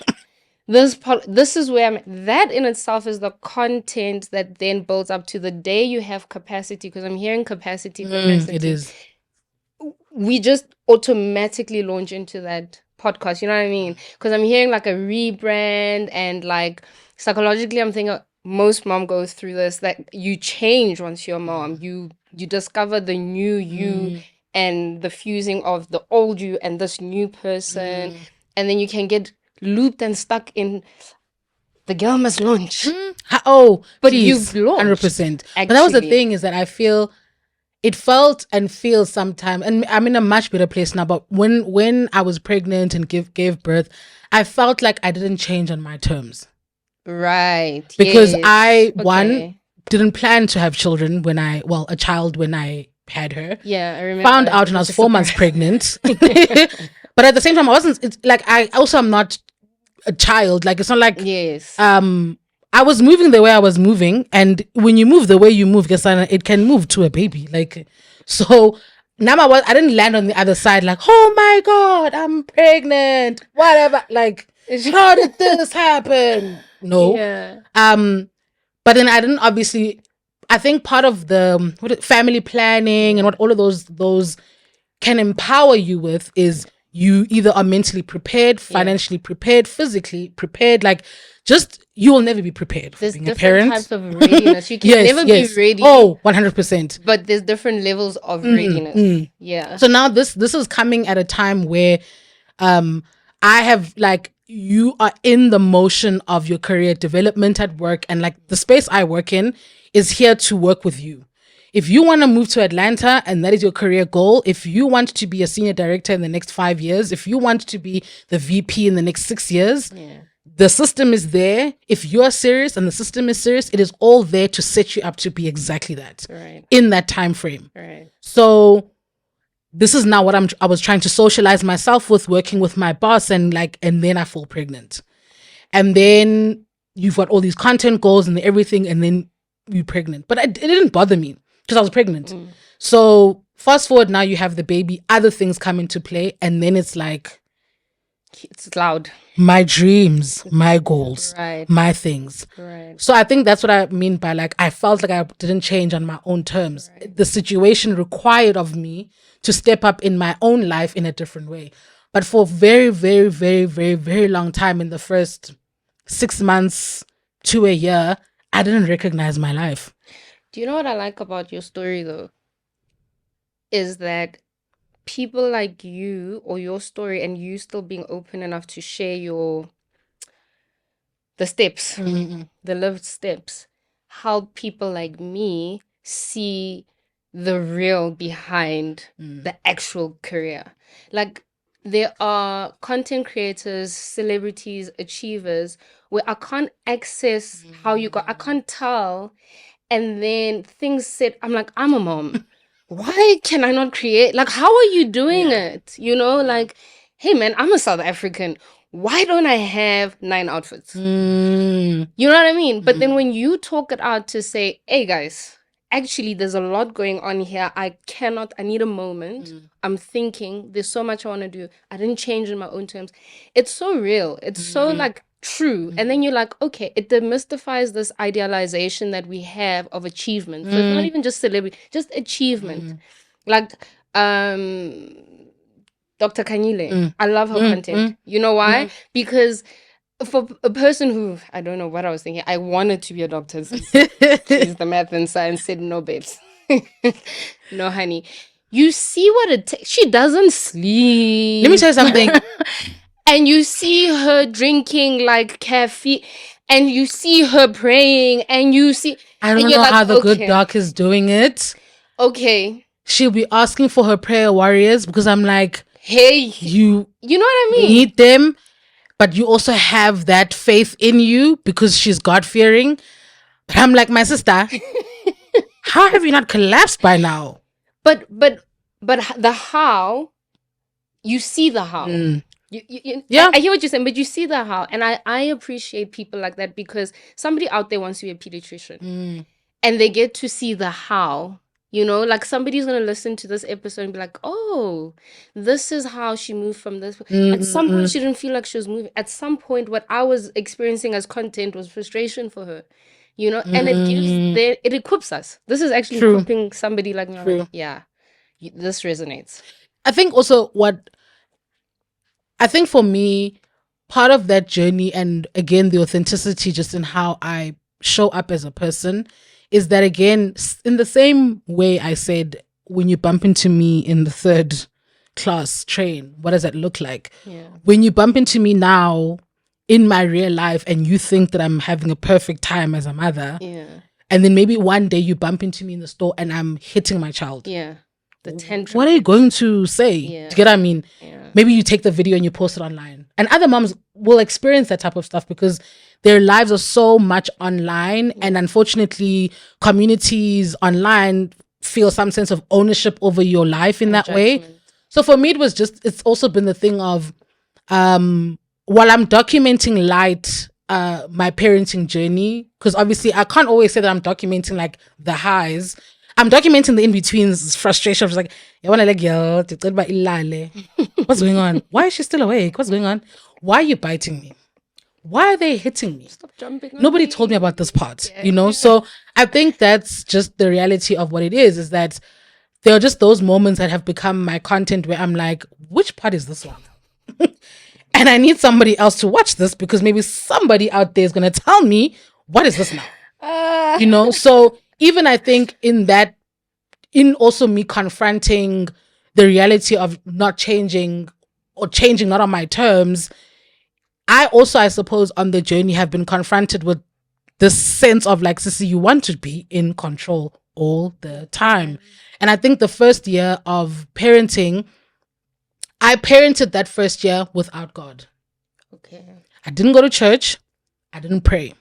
this. This is where I'm. That in itself is the content that then builds up to the day you have capacity. Because I'm hearing capacity. It is. We just automatically launch into that podcast. You know what I mean? Because I'm hearing like a rebrand, and like psychologically, I'm thinking most mom goes through this, that you change once you're a mom. You discover the new you and the fusing of the old you and this new person, and then you can get looped and stuck in the girl must launch. Oh, but please, you've launched 100%. But that was the thing, is that I feel it felt and feels sometimes, and I'm in a much better place now, but when I was pregnant and gave birth, I felt like I didn't change on my terms. Right. Because one, didn't plan to have children a child when I had her. Yeah, I remember. Found out when I was 4 months pregnant. But at the same time, it's like, I also am not a child. Like, it's not like, I was moving the way I was moving. And when you move the way you move, it can move to a baby. Like, so now I didn't land on the other side like, oh my God, I'm pregnant. Whatever. Like, how did this happen? No. Yeah. But then I didn't, obviously, I think part of the family planning and what all of those can empower you with is you either are mentally prepared, financially prepared, physically prepared. Like, just, you will never be prepared for being a parent. There's different types of readiness. You can never be ready. Oh, 100%. But there's different levels of readiness. Yeah. So now this is coming at a time where I have, like, you are in the motion of your career development at work, and like the space I work in is here to work with you. If you want to move to Atlanta and that is your career goal, if you want to be a senior director in the next 5 years, if you want to be the VP in the next 6 years, the system is there. If you are serious and the system is serious, it is all there to set you up to be exactly that in that time frame. Right. So this is now what I was trying to socialize myself with, working with my boss, and then I fall pregnant. And then you've got all these content goals and everything, and then you're pregnant. But it didn't bother me because I was pregnant. So fast forward, now you have the baby, other things come into play, and then it's like, it's loud. My dreams, my goals, my things. Right. So I think that's what I mean by, like, I felt like I didn't change on my own terms. The situation required of me to step up in my own life in a different way. But for very, very, very, very, very long time, in the first 6 months to a year, I didn't recognize my life. Do you know what I like about your story though? Is that people like you or your story and you still being open enough to share the steps, the lived steps, help people like me see the real behind the actual career. Like there are content creators, celebrities, achievers where I can't access how you got, I can't tell. And then things said, I'm like, I'm a mom. Why can I not create? Like, how are you doing it? You know, like, hey man, I'm a South African. Why don't I have 9 outfits? You know what I mean? But then when you talk it out to say, hey guys, actually there's a lot going on here. I need a moment. I'm thinking, there's so much I want to do. I didn't change in my own terms. It's so real. It's so like true. And then you're like, okay, it demystifies this idealization that we have of achievement. So it's not even just celebrity, just achievement. Like Dr. Kanyile, I love her content. You know why? Because for a person who, I don't know what I was thinking, I wanted to be a doctor. She's the math and science said, no, babes. No, honey. You see what it takes. She doesn't sleep. Let me tell you something. And you see her drinking like caffeine. And you see her praying. And you see... I don't and know you're like, how the good okay, doc is doing it. Okay. She'll be asking for her prayer warriors because I'm like, Hey. you know what I mean? need them, but you also have that faith in you because she's God-fearing. But I'm like, my sister, how have you not collapsed by now? But the how, you see the how. Yeah. I hear what you're saying, but you see the how. And I appreciate people like that because somebody out there wants to be a pediatrician. And they get to see the how. You know, like somebody's going to listen to this episode and be like, oh, this is how she moved from this. At some point, she didn't feel like she was moving. At some point, what I was experiencing as content was frustration for her. You know, and it equips us. This is actually equipping somebody like me. Like, yeah, this resonates. I think also for me, part of that journey, and again, the authenticity just in how I show up as a person, is that again, in the same way I said, when you bump into me in the 3rd class train, what does that look like? Yeah. When you bump into me now in my real life and you think that I'm having a perfect time as a mother, and then maybe one day you bump into me in the store and I'm hitting my child. Yeah. The tantrum. What are you going to say? Yeah. Do you get what I mean? Yeah. Maybe you take the video and you post it online. And other moms will experience that type of stuff because their lives are so much online. And unfortunately, communities online feel some sense of ownership over your life in that way. So for me, it's also been the thing of, while I'm documenting my parenting journey, because obviously I can't always say that I'm documenting like the highs. I'm documenting the in-betweens, frustration. I was like, I want to let girl. What's going on? Why is she still awake? What's going on? Why are you biting me? Why are they hitting me? Stop jumping. Nobody told me about this part, you know? So I think that's just the reality of what it is that there are just those moments that have become my content where I'm like, which part is this one? And I need somebody else to watch this because maybe somebody out there is going to tell me, what is this now? You know? So even I think in also me confronting the reality of not changing or changing not on my terms, I also, I suppose, on the journey have been confronted with this sense of like, Sissy, you want to be in control all the time. And I think the first year of parenting, I parented that first year without God. Okay. I didn't go to church. I didn't pray.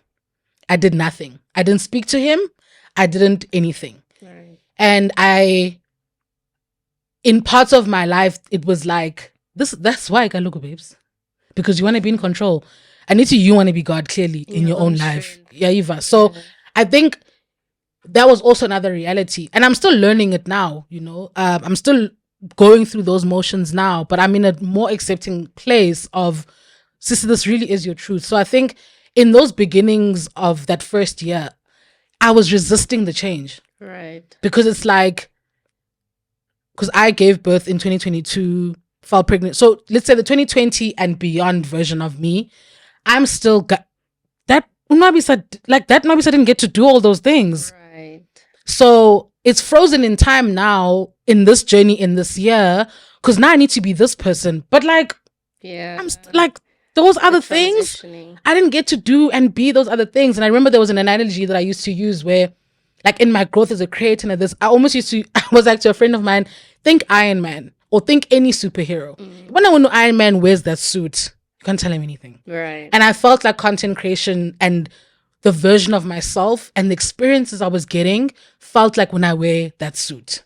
I did nothing. I didn't speak to him. I didn't anything. Right. And in parts of my life, it was like, that's why I got look, babes. Because you want to be in control. You want to be God clearly in your own life. Yeah, Eva. So I think that was also another reality. And I'm still learning it now, you know. I'm still going through those motions now, but I'm in a more accepting place of, sister, this really is your truth. So I think in those beginnings of that first year, I was resisting the change. Right. Because it's like, because I gave birth in 2022, fell pregnant. So let's say the 2020 and beyond version of me, I'm still that Nwabisa didn't get to do all those things. Right. So it's frozen in time now in this journey in this year, because now I need to be this person. But like, Yeah. I'm like those other things Transitioning. I didn't get to do and be those other things. And I remember there was an analogy that I used to use where, like, in my growth as a creator and this, I almost used to, I was like to a friend of mine, think Iron Man or think any superhero. When I know Iron Man wears that suit, you can't tell him anything. Right. And I felt like content creation and the version of myself and the experiences I was getting felt like when I wear that suit.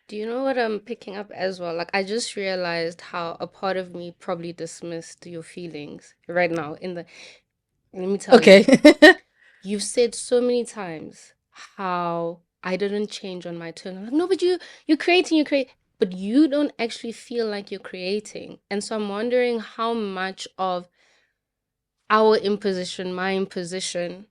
Do you know what I'm picking up as well? Like, I just realized how a part of me probably dismissed your feelings right now. Let me tell you. Okay. You've said so many times how I didn't change on my turn. I'm like, no, but you're creating, you create, but you don't actually feel like you're creating. And so I'm wondering how much of our imposition, my imposition,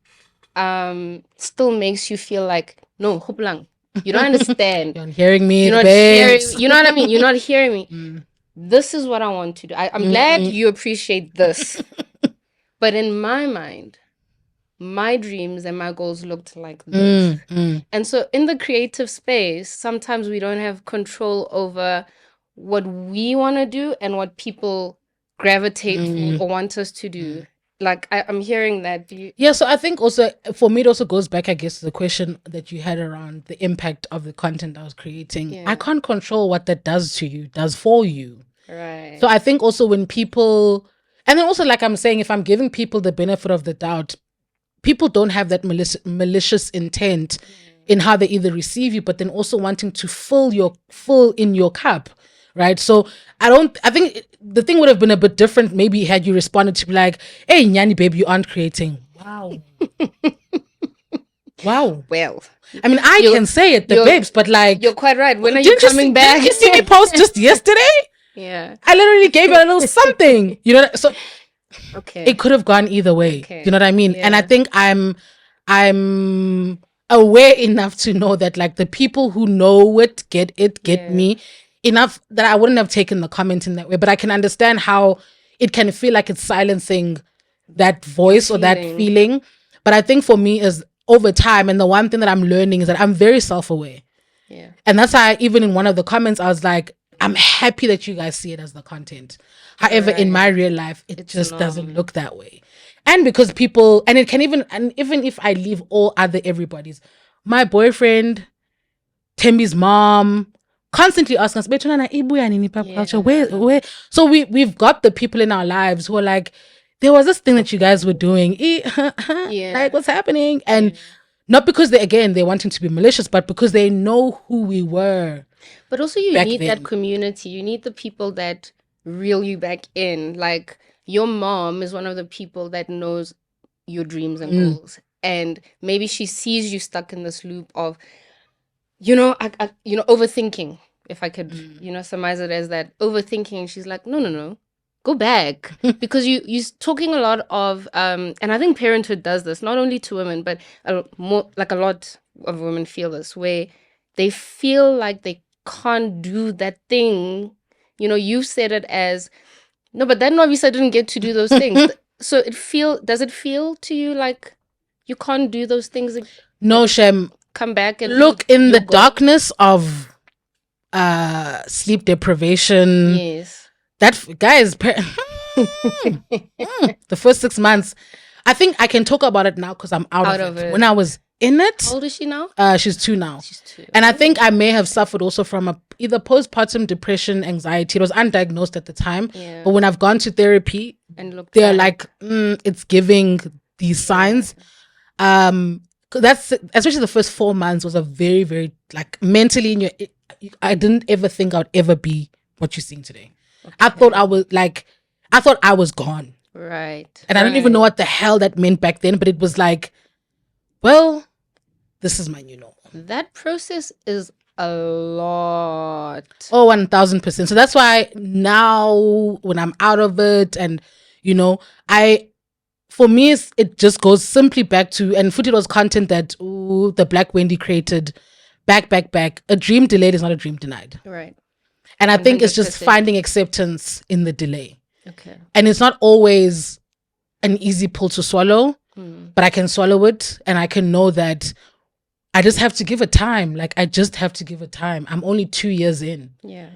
still makes you feel like, no, hooplang, you don't understand. You're not hearing me, You're not babes. hearing, you know what I mean? You're not hearing me. This is what I want to do. I'm glad you appreciate this. But in my mind, my dreams and my goals looked like this. And so in the creative space, sometimes we don't have control over what we want to do and what people gravitate or want us to do. Like, I'm hearing that. Yeah, so I think also for me it also goes back, I guess, to the question that you had around the impact of the content I was creating. Yeah. I can't control what that does to you, does for you. Right. So I think also when people, and then also like I'm saying, if I'm giving people the benefit of the doubt, people don't have that malicious intent in how they either receive you, but then also wanting to fill in your cup, right? So I think the thing would have been a bit different maybe had you responded to be like, hey, Nyani, babe, you aren't creating. Wow. Wow. Well, I mean, I can say it, the you're- babes, but like, you're quite right. When are you coming back? Didn't you see me post just yesterday? Yeah. I literally gave you a little something, you know. So Okay. it could have gone either way. Okay. You know what I mean? And I Yeah. think I'm aware enough to know that like the people who know it, get Yeah. me enough that I wouldn't have taken the comment in that way. But I can understand how it can feel like it's silencing that voice or that feeling. feeling. But I think for me is over time, and the one thing that I'm learning is that I'm very self-aware. Yeah. And that's why even in one of the comments, I was like, I'm happy that you guys see it as the content. However, in my real life, it It's just doesn't not. look that way. And because people, and it can even, and even if I leave all other everybody's, my boyfriend, Tembi's mom, constantly asking us, "Betuna ibu ya nini pop culture? Where?" So we've got the people in our lives who are like, there was this thing that you guys were doing. Like, what's happening? And not because they're wanting to be malicious, but because they know who we were. But also you back need then. that community. You need the people that reel you back in. Like, your mom is one of the people that knows your dreams and goals. And maybe she sees you stuck in this loop of, overthinking. If I could, surmise it as that, overthinking. She's like, no, go back. Because you're talking a lot of, and I think parenthood does this, not only to women, but a lot of women feel this, where they feel like they can't do that thing. You said it as, no, but then Nwabisa didn't get to do those things. So does it feel to you like you can't do those things? No, Shem. Come back and Look, do in your the goal? darkness of sleep deprivation, Yes. that guys, the first 6 months, I think I can talk about it now because I'm out of it. When I was in it, How old is she now? she's 2 now. She's 2. And I think I may have suffered also from either postpartum depression, anxiety. It was undiagnosed at the time. Yeah. But when I've gone to therapy, And look, they're like, it's giving these signs. 'Cause that's especially the first 4 months was a very, very like mentally I didn't ever think I would ever be what you're seeing today. I thought I was gone. right. And I don't even know what the hell that meant back then, but it was like, well, this is my new normal. That process is a lot. Oh, 1000%. So that's why now when I'm out of it and, for me, it just goes simply back to, and footage was content that the Black Wendy created back. A dream delayed is not a dream denied. Right. And I think it's just 100%. finding acceptance in the delay. Okay. And it's not always an easy pill to swallow, but I can swallow it, and I can know that I just have to give it time. Like, I just have to give it time. I'm only 2 years in. Yeah.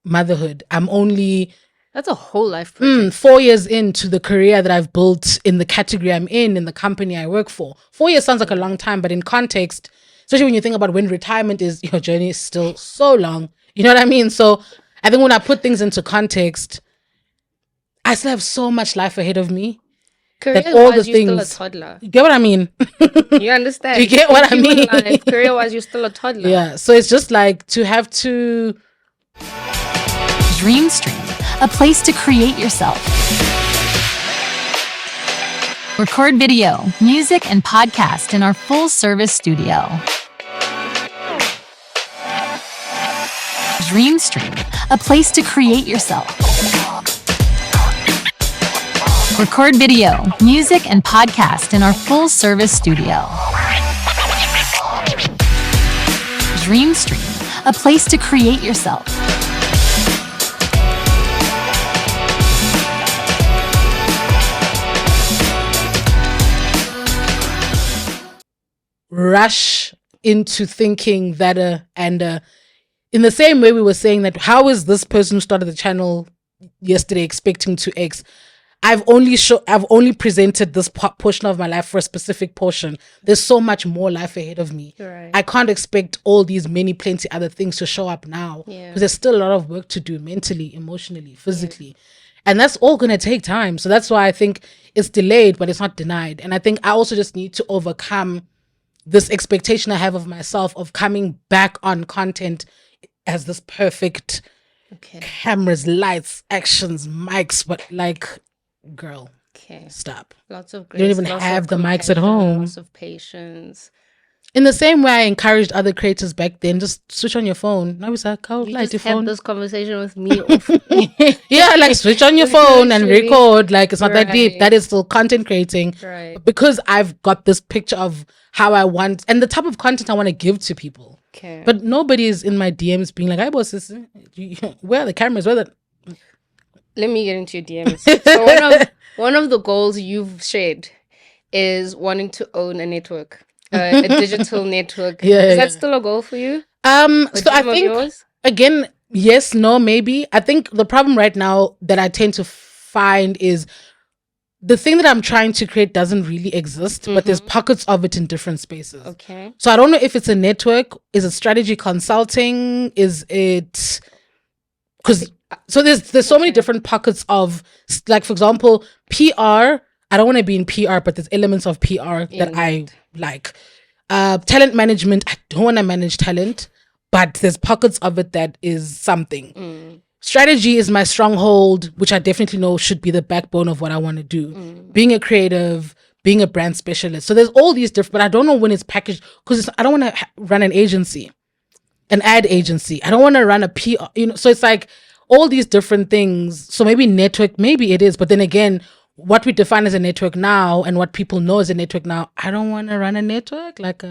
Motherhood. I'm only That's a whole life project. 4 years into the career that I've built in the category I'm in the company I work for. 4 years sounds like a long time, but in context, especially when you think about when retirement is, your journey is still so long. You know what I mean? So I think when I put things into context, I still have so much life ahead of me. Career-wise, you're still a toddler. You get what I mean? You understand? You get what I mean? Life, career-wise, you're still a toddler. Yeah. So it's just like to have to... DreamStream, a place to create yourself. Record video, music, and podcast in our full-service studio. DreamStream, a place to create yourself. Record video, music, and podcast in our full-service studio. DreamStream, a place to create yourself. Rush into thinking that in the same way we were saying that, how is this person who started the channel yesterday expecting to X? I've only presented this portion of my life for a specific portion. There's so much more life ahead of me. Right. I can't expect all these plenty other things to show up now, because there's still a lot of work to do mentally, emotionally, physically. And that's all going to take time. So that's why I think it's delayed, but it's not denied. And I think I also just need to overcome this expectation I have of myself of coming back on content as this perfect cameras, lights, actions, mics, but like, girl, stop. Lots of grace. You don't even have the mics at home. Lots of patience. In the same way I encouraged other creators back then, just switch on your phone. Nwabisa, You just had this conversation with me. Yeah, like switch on your phone and record. Like, it's not that deep. Right. That is still content creating. Right. Because I've got this picture of how I want and the type of content I want to give to people. Okay. But nobody is in my DMs being like, "Hi, boss, where are the cameras? Where are the..." Let me get into your DMs. So one of the goals you've shared is wanting to own a network, a digital network. Is that still a goal for you? So I think again, yes, no, maybe. I think the problem right now that I tend to find is the thing that I'm trying to create doesn't really exist, but there's pockets of it in different spaces. Okay. So I don't know if it's a network. Is it strategy consulting? Is it... Because so there's so many different pockets of, like, for example, PR. I don't want to be in PR, but there's elements of PR that I like. Talent management. I don't want to manage talent, but there's pockets of it that is something. Strategy is my stronghold, which I definitely know should be the backbone of what I want to do. Being a creative, being a brand specialist. So there's all these different, but I don't know when it's packaged, because I don't want to run an agency, an ad agency. I don't want to run a PR, so it's like all these different things. So maybe network, maybe it is, but then again, what we define as a network now and what people know as a network now, I don't want to run a network, like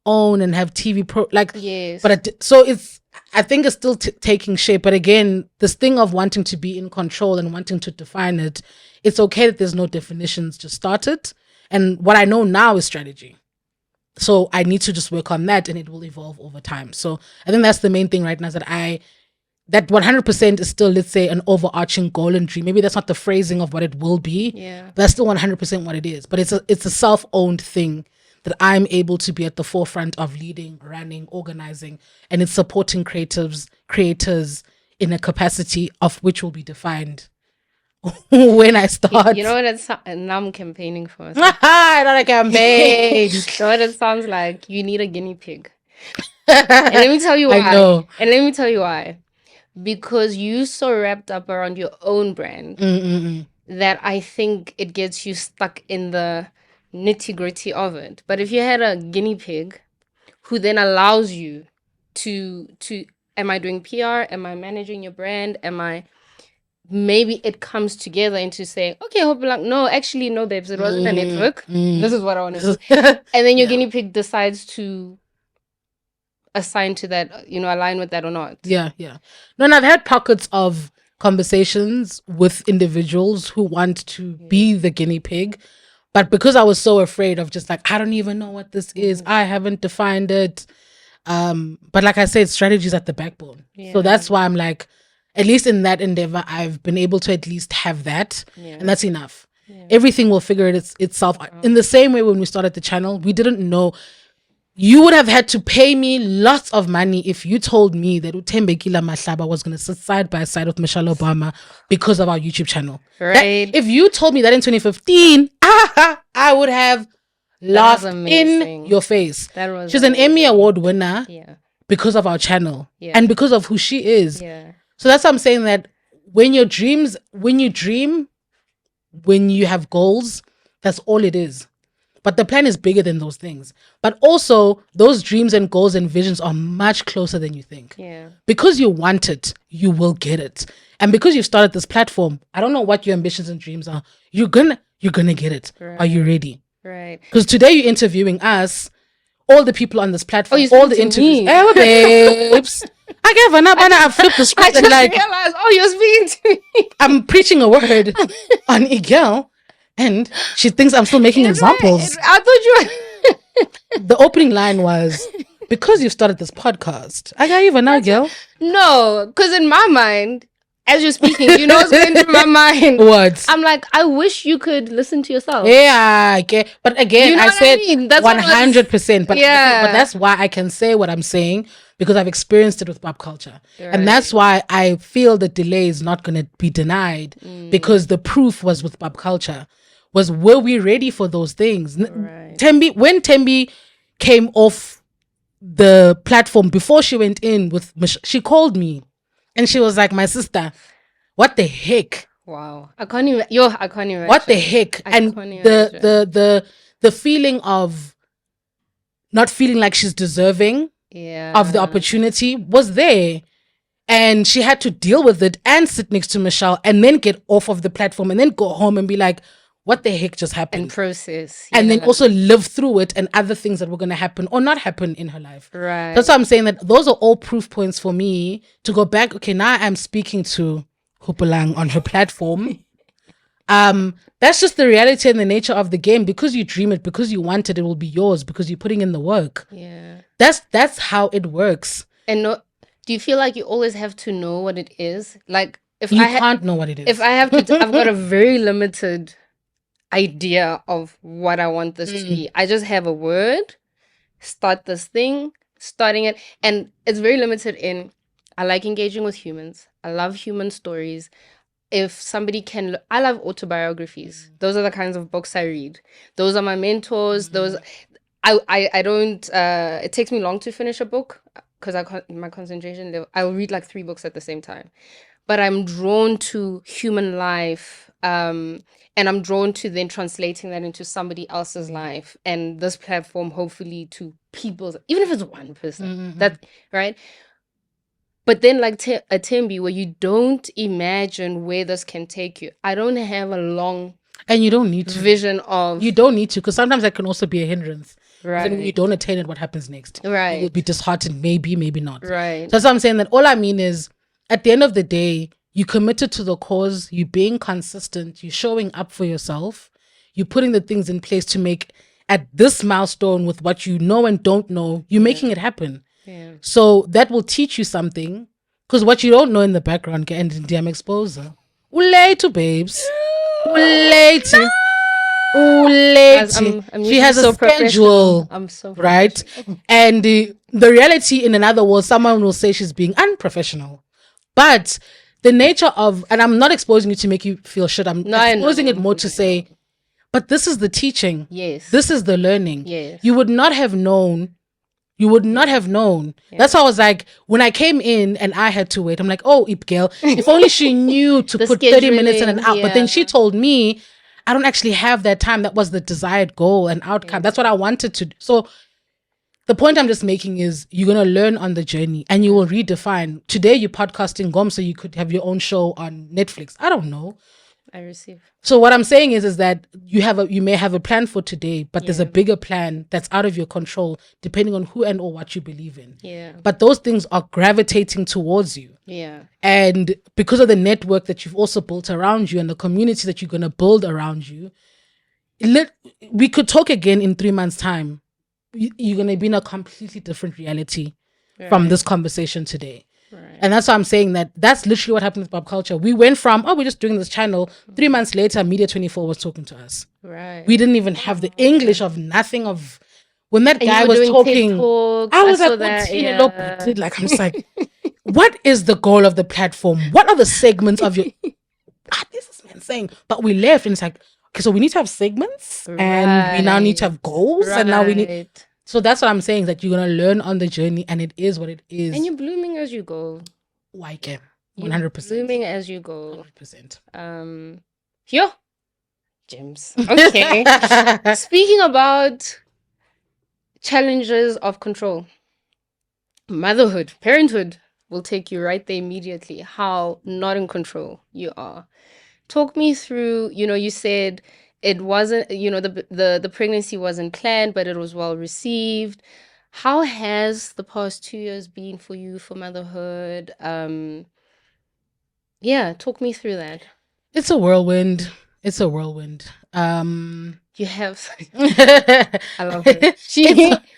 own and have TV like, yes. But so it's, I think it's still taking shape. But again, this thing of wanting to be in control and wanting to define it, it's okay that there's no definitions to start it. And what I know now is strategy. So I need to just work on that, and it will evolve over time. So I think that's the main thing right now, is that 100% is still, let's say, an overarching goal and dream. Maybe that's not the phrasing of what it will be. Yeah. But that's still 100% what it is. But it's a self-owned thing that I'm able to be at the forefront of leading, running, organizing, and it's supporting creators in a capacity of which will be defined when I start. You know what it's now I'm campaigning for. So. Not a campaign. You know what it sounds like? You need a guinea pig. And let me tell you why. I know. And let me tell you why. Because you're so wrapped up around your own brand that I think it gets you stuck in the nitty-gritty of it. But if you had a guinea pig who then allows you to am I doing PR? Am I managing your brand? Maybe it comes together into saying, okay, hope like, no, actually, no, babes, it wasn't a network. This is what I want to do. And then your guinea pig decides to assign to that, align with that or not. Yeah. No, and I've had pockets of conversations with individuals who want to be the guinea pig, but because I was so afraid of just like, I don't even know what this is, I haven't defined it. But like I said, strategy is at the backbone. So that's why I'm like, at least in that endeavor, I've been able to at least have that, and that's enough. Everything will figure itself out. In the same way, when we started the channel, we didn't know. You would have had to pay me lots of money if you told me that Utembekile Mahlaba was going to sit side by side with Michelle Obama because of our YouTube channel. Right. If you told me that in 2015, I would have laughed in your face. She's an Emmy Award winner because of our channel and because of who she is. Yeah. So that's what I'm saying, that when you dream, when you have goals, that's all it is. But the plan is bigger than those things. But also, those dreams and goals and visions are much closer than you think. Yeah. Because you want it, you will get it. And because you've started this platform, I don't know what your ambitions and dreams are. You're gonna get it. Right. Are you ready? Right. Because today you're interviewing us, all the people on this platform, all the interviews. Oh, babes. I gave I flipped the script I and like realized, you're speaking to me. I'm preaching a word on Igel. And she thinks I'm still making examples. Right. I thought you were... The opening line was, because you've started this podcast. I got even now, girl. No, because in my mind, as you're speaking, you know what's going through my mind? What? I'm like, I wish you could listen to yourself. Yeah, okay. But again, I said 100%. But that's why I can say what I'm saying, because I've experienced it with pop culture. Right. And that's why I feel the delay is not going to be denied, because the proof was with pop culture. Were we ready for those things? Right. When Tembi came off the platform, before she went in with she called me and she was like, my sister, what the heck? Wow. I can't imagine. What the heck? And the feeling of not feeling like she's deserving of the opportunity was there. And she had to deal with it and sit next to Michelle and then get off of the platform and then go home and be like, what the heck just happened? And process. And then also live through it and other things that were going to happen or not happen in her life. Right. That's why I'm saying that those are all proof points for me to go back. Okay, now I'm speaking to Hupulang on her platform. That's just the reality and the nature of the game. Because you dream it, because you want it, it will be yours because you're putting in the work. Yeah. That's how it works. And do you feel like you always have to know what it is? Like, if you can't know what it is. If I have to, I've got a very limited idea of what I want this to be. I just have a word, start this thing, starting it, and it's very limited in, I like engaging with humans. I love human stories. If somebody can, I love autobiographies. Those are the kinds of books I read. Those are my mentors. Those, I don't, it takes me long to finish a book because my concentration level, I'll read like 3 books at the same time. But I'm drawn to human life, and I'm drawn to then translating that into somebody else's life, and this platform hopefully to people's, even if it's one person, that right. But then like a Tembi, where you don't imagine where this can take you. I don't have a long and you don't need to vision of, you don't need to, because sometimes that can also be a hindrance. Right. Then when you don't attain it, what happens next? Right. You'll be disheartened, maybe not. Right. So that's what I'm saying, that all I mean is, at the end of the day, you committed to the cause, you being consistent, you showing up for yourself, you putting the things in place to make at this milestone with what you know and don't know, you're making it happen. Yeah. So that will teach you something, because what you don't know in the background can end in DM exposure. Ulate, babes. Ulate. She has a schedule. I'm so right. And the reality, in another word, someone will say she's being unprofessional. But the nature of, and I'm not exposing you to make you feel shit. I'm exposing it more to say, but this is the teaching. Yes. This is the learning. Yes. You would not have known. Yeah. That's why I was like, when I came in and I had to wait, I'm like, oh, Ipgel, if only she knew to put 30 minutes in and out. Yeah. But then she told me, I don't actually have that time. That was the desired goal and outcome. Yeah. That's what I wanted to do. So the point I'm just making is, you're going to learn on the journey and you will redefine. Today you're podcasting GOM so you could have your own show on Netflix. I don't know. I receive. So what I'm saying is that you may have a plan for today, but there's a Yeah. bigger plan that's out of your control, depending on who and or what you believe in. Yeah. But those things are gravitating towards you. Yeah. And because of the network that you've also built around you and the community that you're going to build around you, we could talk again in 3 months' time. You're going to be in a completely different reality from this conversation today. Right. And that's why I'm saying that's literally what happened with pop culture. We went from, we're just doing this channel. 3 months later, Media 24 was talking to us. Right. We didn't even have the English of nothing of when that And guy you were was doing talking. TikToks. I was saw like, that. what's Yeah. like, I'm just like, what is the goal of the platform? What are the segments of your this is insane. But we left and it's like, okay, so we need to have segments and we now need to have goals and now we need. So that's what I'm saying, that you're going to learn on the journey and it is what it is. And you're blooming as you go. YK. 100%. Blooming as you go. 100%. Yo. Gems. Okay. Speaking about challenges of control, motherhood, parenthood will take you right there immediately. How not in control you are. Talk me through, you said it wasn't, the pregnancy wasn't planned, but it was well received. How has the past 2 years been for you for motherhood? Yeah, talk me through that. It's a whirlwind. You have I love her.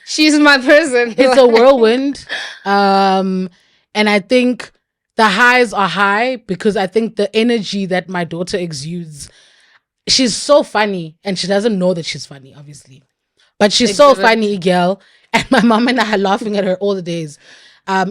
She's my person. It's a whirlwind. And I think the highs are high because I think the energy that my daughter exudes, she's so funny and she doesn't know that she's funny, obviously. But she's so funny, girl. And my mom and I are laughing at her all the days.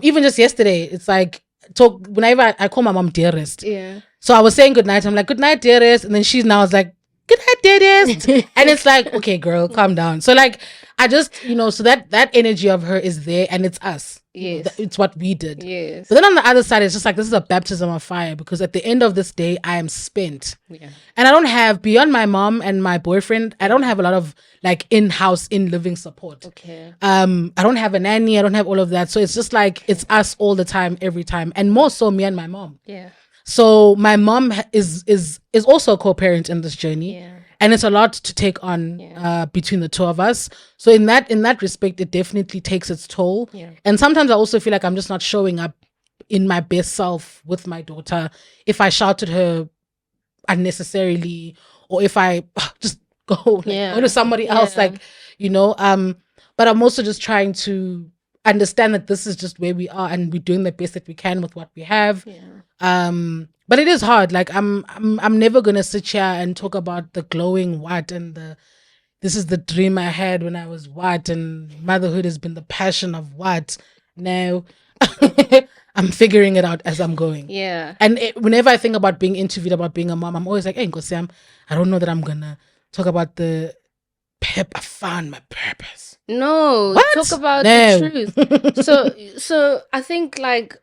Even just yesterday, it's like whenever I call my mom dearest. Yeah. So I was saying goodnight. I'm like, good night, dearest. And then she's now is like, good night, dearest. And it's like, okay, girl, calm down. So like, I just, so that energy of her is there and it's us. Yes. It's what we did. Yes. But then on the other side, it's just like, this is a baptism of fire because at the end of this day, I am spent. Yeah. And I don't have, beyond my mom and my boyfriend, I don't have a lot of like in-house, in-living support. Okay. I don't have a nanny. I don't have all of that. So it's just like, it's us all the time, every time. And more so me and my mom. Yeah. So my mom is also a co-parent in this journey. Yeah. And it's a lot to take on between the two of us. So in that respect, it definitely takes its toll. Yeah. And sometimes I also feel like I'm just not showing up in my best self with my daughter if I shout at her unnecessarily or if I just go to somebody else, like, but I'm also just trying to understand that this is just where we are and we're doing the best that we can with what we have. But it is hard. Like I'm never gonna sit here and talk about the glowing what and this is the dream I had when I was what and motherhood has been the passion of what. No. I'm figuring it out as I'm going. Yeah. And whenever I think about being interviewed about being a mom, I'm always like, hey, Nkosiam, I don't know that I'm gonna talk about the I found my purpose. No, what? Talk about the truth. So I think like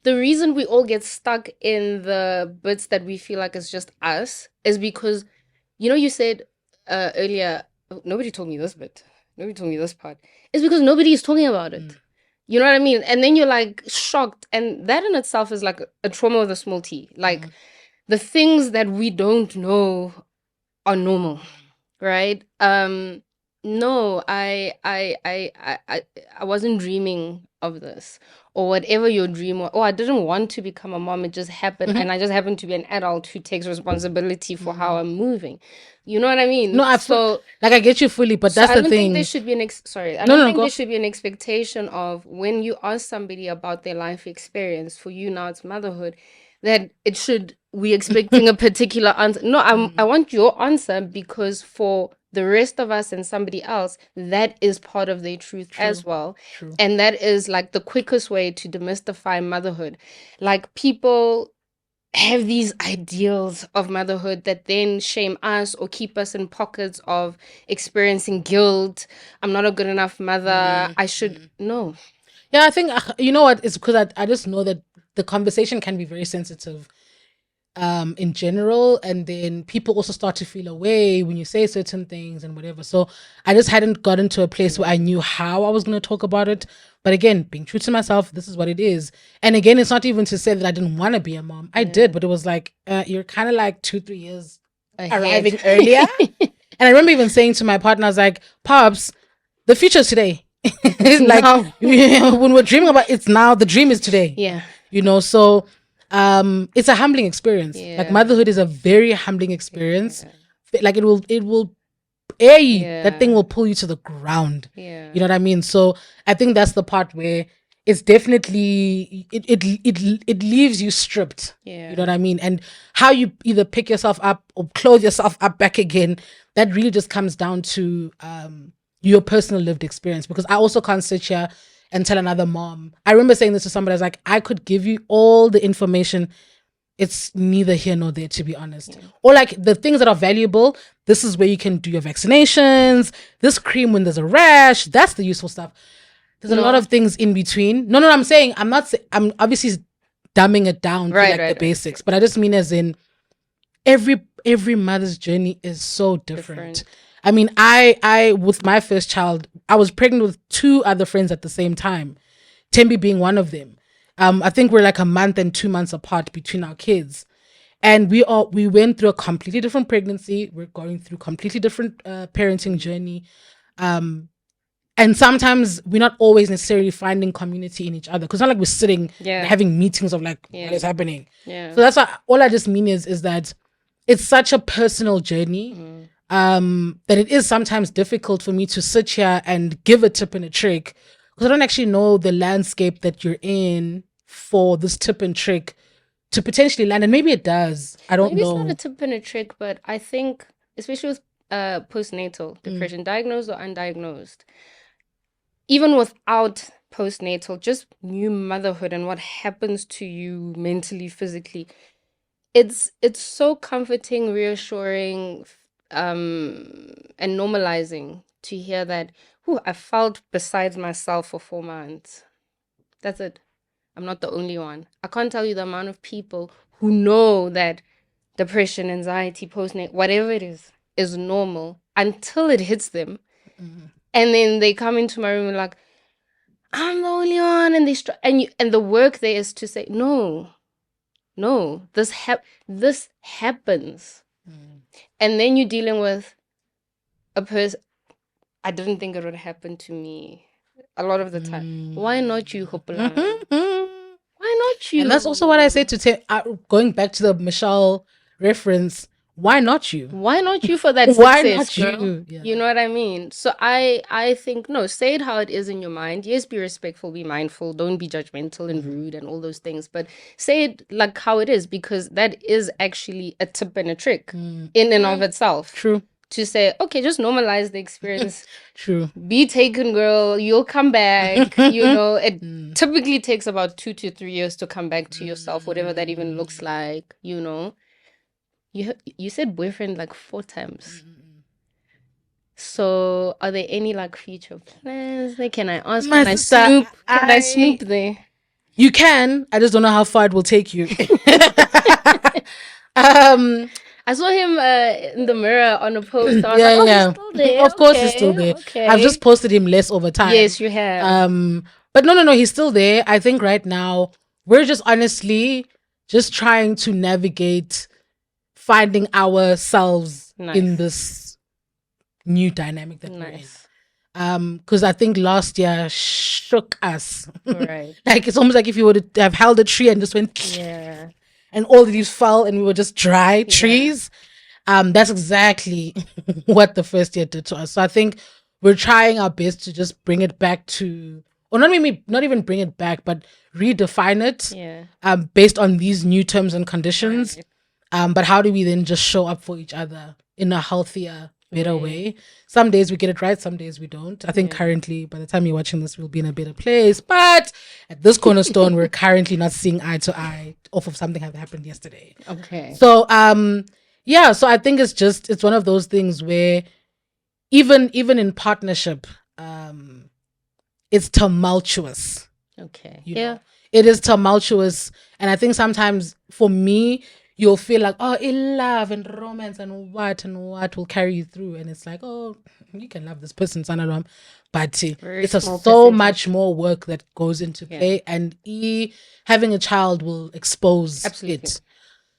the reason we all get stuck in the bits that we feel like it's just us is because, you said earlier, nobody told me this bit. Nobody told me this part. It's because nobody is talking about it. You know what I mean? And then you're like shocked. And that in itself is like a trauma with a small t. Like the things that we don't know are normal. Right? No, I wasn't dreaming of this or whatever your dream was. Oh, I didn't want to become a mom. It just happened. And I just happened to be an adult who takes responsibility for how I'm moving. You know what I mean? No, I get you fully, but that's the thing. I don't think there should be there should be an expectation of when you ask somebody about their life experience, for you now it's motherhood, that we expecting a particular answer. No, I want your answer because for the rest of us and somebody else, that is part of their truth as well. True. And that is like the quickest way to demystify motherhood. Like people have these ideals of motherhood that then shame us or keep us in pockets of experiencing guilt. I'm not a good enough mother. I should no. Yeah, I think you know what? It's because I just know that the conversation can be very sensitive. in general, and then people also start to feel away when you say certain things and whatever. So I just hadn't gotten to a place where I knew how I was going to talk about it. But again, being true to myself, this is what it is. And again, it's not even to say that I didn't want to be a mom. I did, but it was like you're kind of like 2-3 years arriving earlier. And I remember even saying to my partner, I was like, Pops, the future's today. Like when we're dreaming about it's now, the dream is today. Yeah. You know, so it's a humbling experience. Yeah. Like motherhood is a very humbling experience. Like it will air you. That thing will pull you to the ground. Yeah. You know what I mean? So I think that's the part where it's definitely it leaves you stripped. Yeah. You know what I mean? And how you either pick yourself up or clothe yourself up back again, that really just comes down to your personal lived experience. Because I also can't sit here and tell another mom. I remember saying this to somebody. I was like, I could give you all the information. It's neither here nor there, to be honest. Or like the things that are valuable, this is where you can do your vaccinations. This cream when there's a rash, that's the useful stuff. There's a lot of things in between. No, I'm saying, I'm obviously dumbing it down to the basics. But I just mean as in every mother's journey is so different. I mean, I with my first child, I was pregnant with 2 other friends at the same time, Tembi being one of them. I think we're like a month and 2 months apart between our kids. And we went through a completely different pregnancy. We're going through completely different parenting journey. And sometimes we're not always necessarily finding community in each other. Because it's not like we're sitting and having meetings of like, what is happening? Yeah. So that's why all I just mean is that it's such a personal journey. That it is sometimes difficult for me to sit here and give a tip and a trick because I don't actually know the landscape that you're in for this tip and trick to potentially land. And maybe it does. I don't know. Maybe it's not a tip and a trick, but I think, especially with postnatal depression, diagnosed or undiagnosed, even without postnatal, just new motherhood and what happens to you mentally, physically, it's so comforting, reassuring, and normalizing to hear that I felt besides myself for 4 months. That's it. I'm not the only one. I can't tell you the amount of people who know that depression, anxiety, postnatal, whatever it is normal until it hits them. And then they come into my room and like, I'm the only one, and and the work there is to say, no, this happens. And then you're dealing with a person. I didn't think it would happen to me a lot of the time. Why not you, Hopelana? Why not you? And that's also what I say to going back to the Michelle reference. Why not you? Why not you for that Why success, not girl? you? Yeah. You know what I mean? So I think, no, say it how it is in your mind. Yes, be respectful, be mindful, don't be judgmental and rude and all those things. But say it like how it is, because that is actually a tip and a trick in and of itself. True. To say, okay, just normalize the experience. True. Be taken, girl. You'll come back. You know, it typically takes about 2 to 3 years to come back to yourself, whatever that even looks like, you know. You said boyfriend like 4 times. So are there any like future plans? Like, can I ask? Can I snoop? Can I snoop there? You can. I just don't know how far it will take you. I saw him in the mirror on a post. I was like, he's still there. Of course, he's still there. Okay. I've just posted him less over time. Yes, you have. But no, he's still there. I think right now we're just honestly just trying to navigate finding ourselves in this new dynamic that we're in. Because I think last year shook us. Right. Like it's almost like if you would have held a tree and just went and all the leaves fell and we were just dry trees. That's exactly what the first year did to us. So I think we're trying our best to just bring it back to, or not even bring it back, but redefine it based on these new terms and conditions. Right. But how do we then just show up for each other in a healthier, better way? Some days we get it right, some days we don't. I think currently, by the time you're watching this, we'll be in a better place. But at this cornerstone, we're currently not seeing eye to eye off of something that happened yesterday. Okay. So, so I think it's one of those things where even in partnership, it's tumultuous. Okay. You know? It is tumultuous. And I think sometimes for me, you'll feel like, oh, in love and romance and what will carry you through. And it's like, oh, you can love this person, Sanaram. But Very it's a small so percentage. much more work that goes into Yeah. play. And having a child will expose Absolutely. it.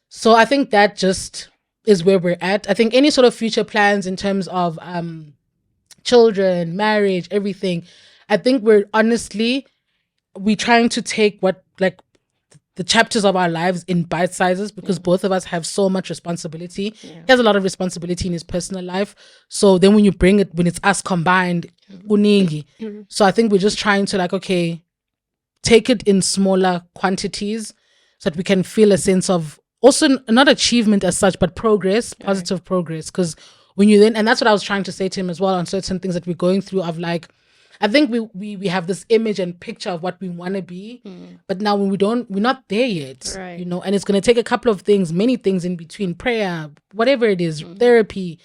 So I think that just is where we're at. I think any sort of future plans in terms of children, marriage, everything, I think we're trying to take what like the chapters of our lives in bite sizes because both of us have so much responsibility. Yeah. He has a lot of responsibility in his personal life. So then when it's us combined, uningi. So I think we're just trying to like, okay, take it in smaller quantities so that we can feel a sense of also not achievement as such, but progress, positive progress. Because when you then, and that's what I was trying to say to him as well on certain things that we're going through of like, I think we have this image and picture of what we want to be, but now when we're not there yet, Right. you know, and it's going to take a couple of things, many things in between, prayer, whatever it is, therapy,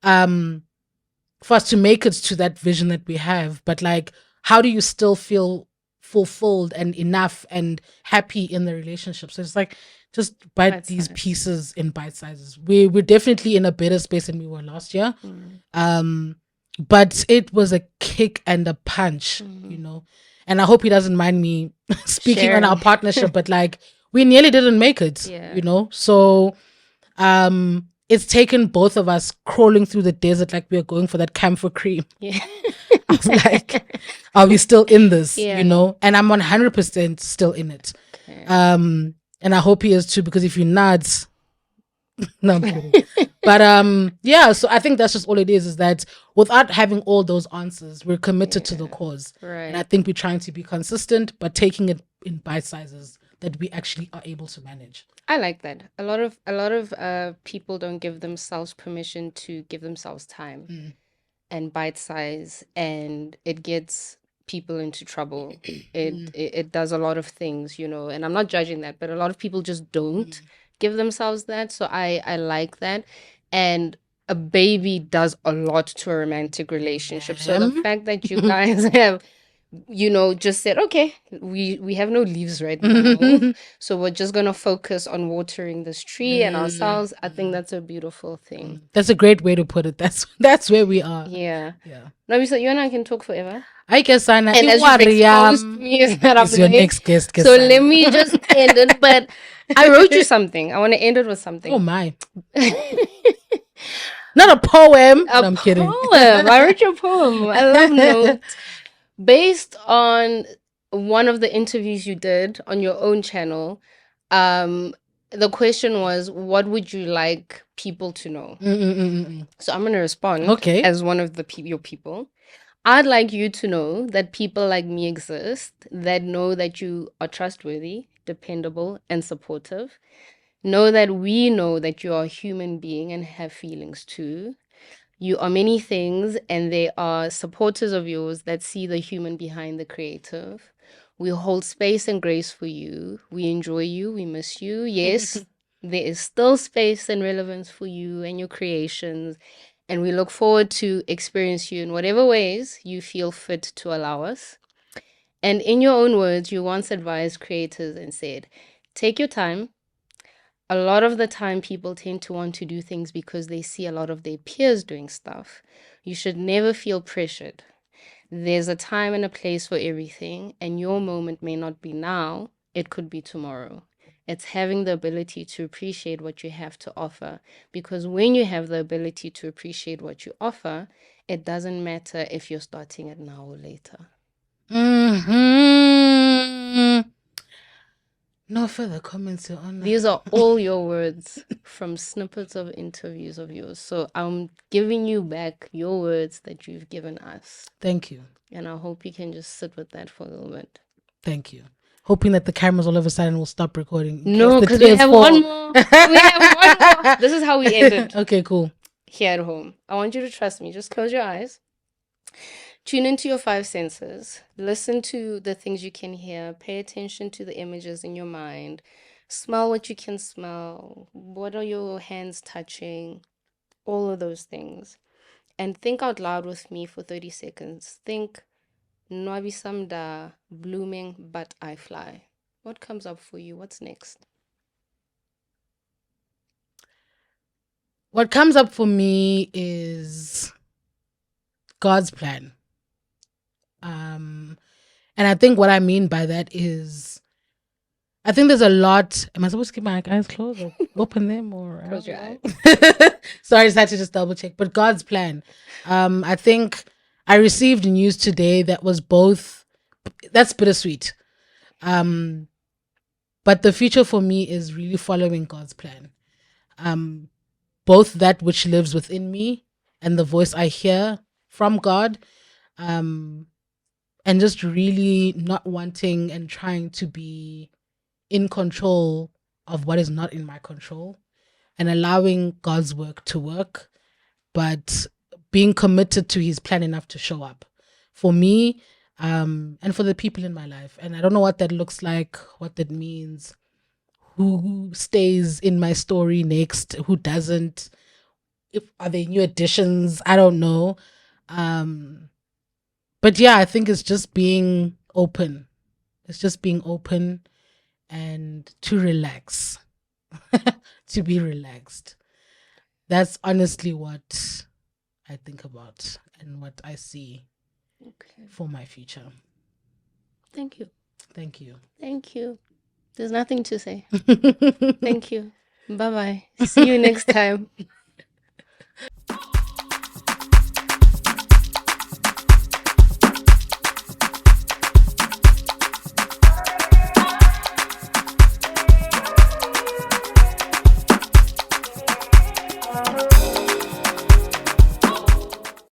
for us to make it to that vision that we have. But like, how do you still feel fulfilled and enough and happy in the relationship? So it's like just bite Bite these size. pieces in bite sizes. We're definitely in a better space than we were last year. But it was a kick and a punch, you know. And I hope he doesn't mind me speaking on our Sharing. partnership, but like we nearly didn't make it, Yeah. you know. So it's taken both of us crawling through the desert like we are going for that camphor cream. Yeah. Of like, are we still in this? Yeah. You know? And I'm 100% still in it. Okay. And I hope he is too, because if you nods, no, I'm kidding. But yeah, so I think that's just all it is that without having all those answers, we're committed to the cause. And I Right. think we're trying to be consistent, but taking it in bite sizes that we actually are able to manage. I like that. A lot of people don't give themselves permission to give themselves time and bite size, and it gets people into trouble. It does a lot of things, you know, and I'm not judging that, but a lot of people just don't give themselves that. So I like that. And a baby does a lot to a romantic relationship. So the fact that you guys have, you know, just said, okay, we have no leaves right now, so we're just gonna focus on watering this tree and ourselves. I think that's a beautiful thing. That's a great way to put it. That's where we are. Yeah. Yeah. Nwabisa, you and I can talk forever. I guess Anna And as you've exposed me is that I'm is your late. next guest. So let me just end it. But I wrote you something. I want to end it with something. Oh my. Not a poem. A No, I'm kidding. poem. I wrote you a poem. I love notes. Based on one of the interviews you did on your own channel, the question was, what would you like people to know? So I'm going to respond Okay. as one of your people. I'd like you to know that people like me exist, that know that you are trustworthy, dependable, and supportive. Know that we know that you are a human being and have feelings too. You are many things, and they are supporters of yours that see the human behind the creative. We hold space and grace for you. We enjoy you. We miss you. Yes, there is still space and relevance for you and your creations. And we look forward to experience you in whatever ways you feel fit to allow us. And in your own words, you once advised creators and said, take your time. A lot of the time, people tend to want to do things because they see a lot of their peers doing stuff. You should never feel pressured. There's a time and a place for everything, and your moment may not be now, it could be tomorrow. It's having the ability to appreciate what you have to offer, because when you have the ability to appreciate what you offer, it doesn't matter if you're starting it now or later. No further comments, Your Honor. These are all your words from snippets of interviews of yours. So I'm giving you back your words that you've given us. Thank you. And I hope you can just sit with that for a little bit. Thank you. Hoping that the cameras all of a sudden will stop recording. No, because we have one more. We have one more. This is how we ended Okay, cool. here at home. I want you to trust me. Just close your eyes. Tune into your five senses. Listen to the things you can hear. Pay attention to the images in your mind. Smell what you can smell. What are your hands touching? All of those things. And think out loud with me for 30 seconds. Think Nwabisa Mda, blooming but I fly. What comes up for you? What's next? What comes up for me is God's plan. And I think what I mean by that is, I think there's a lot. Am I supposed to keep my eyes closed or open them or? Close your eyes. Sorry, I just had to just double check. But God's plan. I think I received news today that was both. That's bittersweet. But the future for me is really following God's plan. Both that which lives within me and the voice I hear from God, and just really not wanting and trying to be in control of what is not in my control, and allowing God's work to work, but being committed to his plan enough to show up for me, and for the people in my life. And I don't know what that looks like, what that means, who stays in my story next, who doesn't, if are they new additions, I don't know. But yeah, I think it's just being open. It's just being open and to relax. To be relaxed. That's honestly what I think about and what I see Okay. for my future. Thank you. Thank you. Thank you. There's nothing to say. Thank you. Bye bye. See you next time.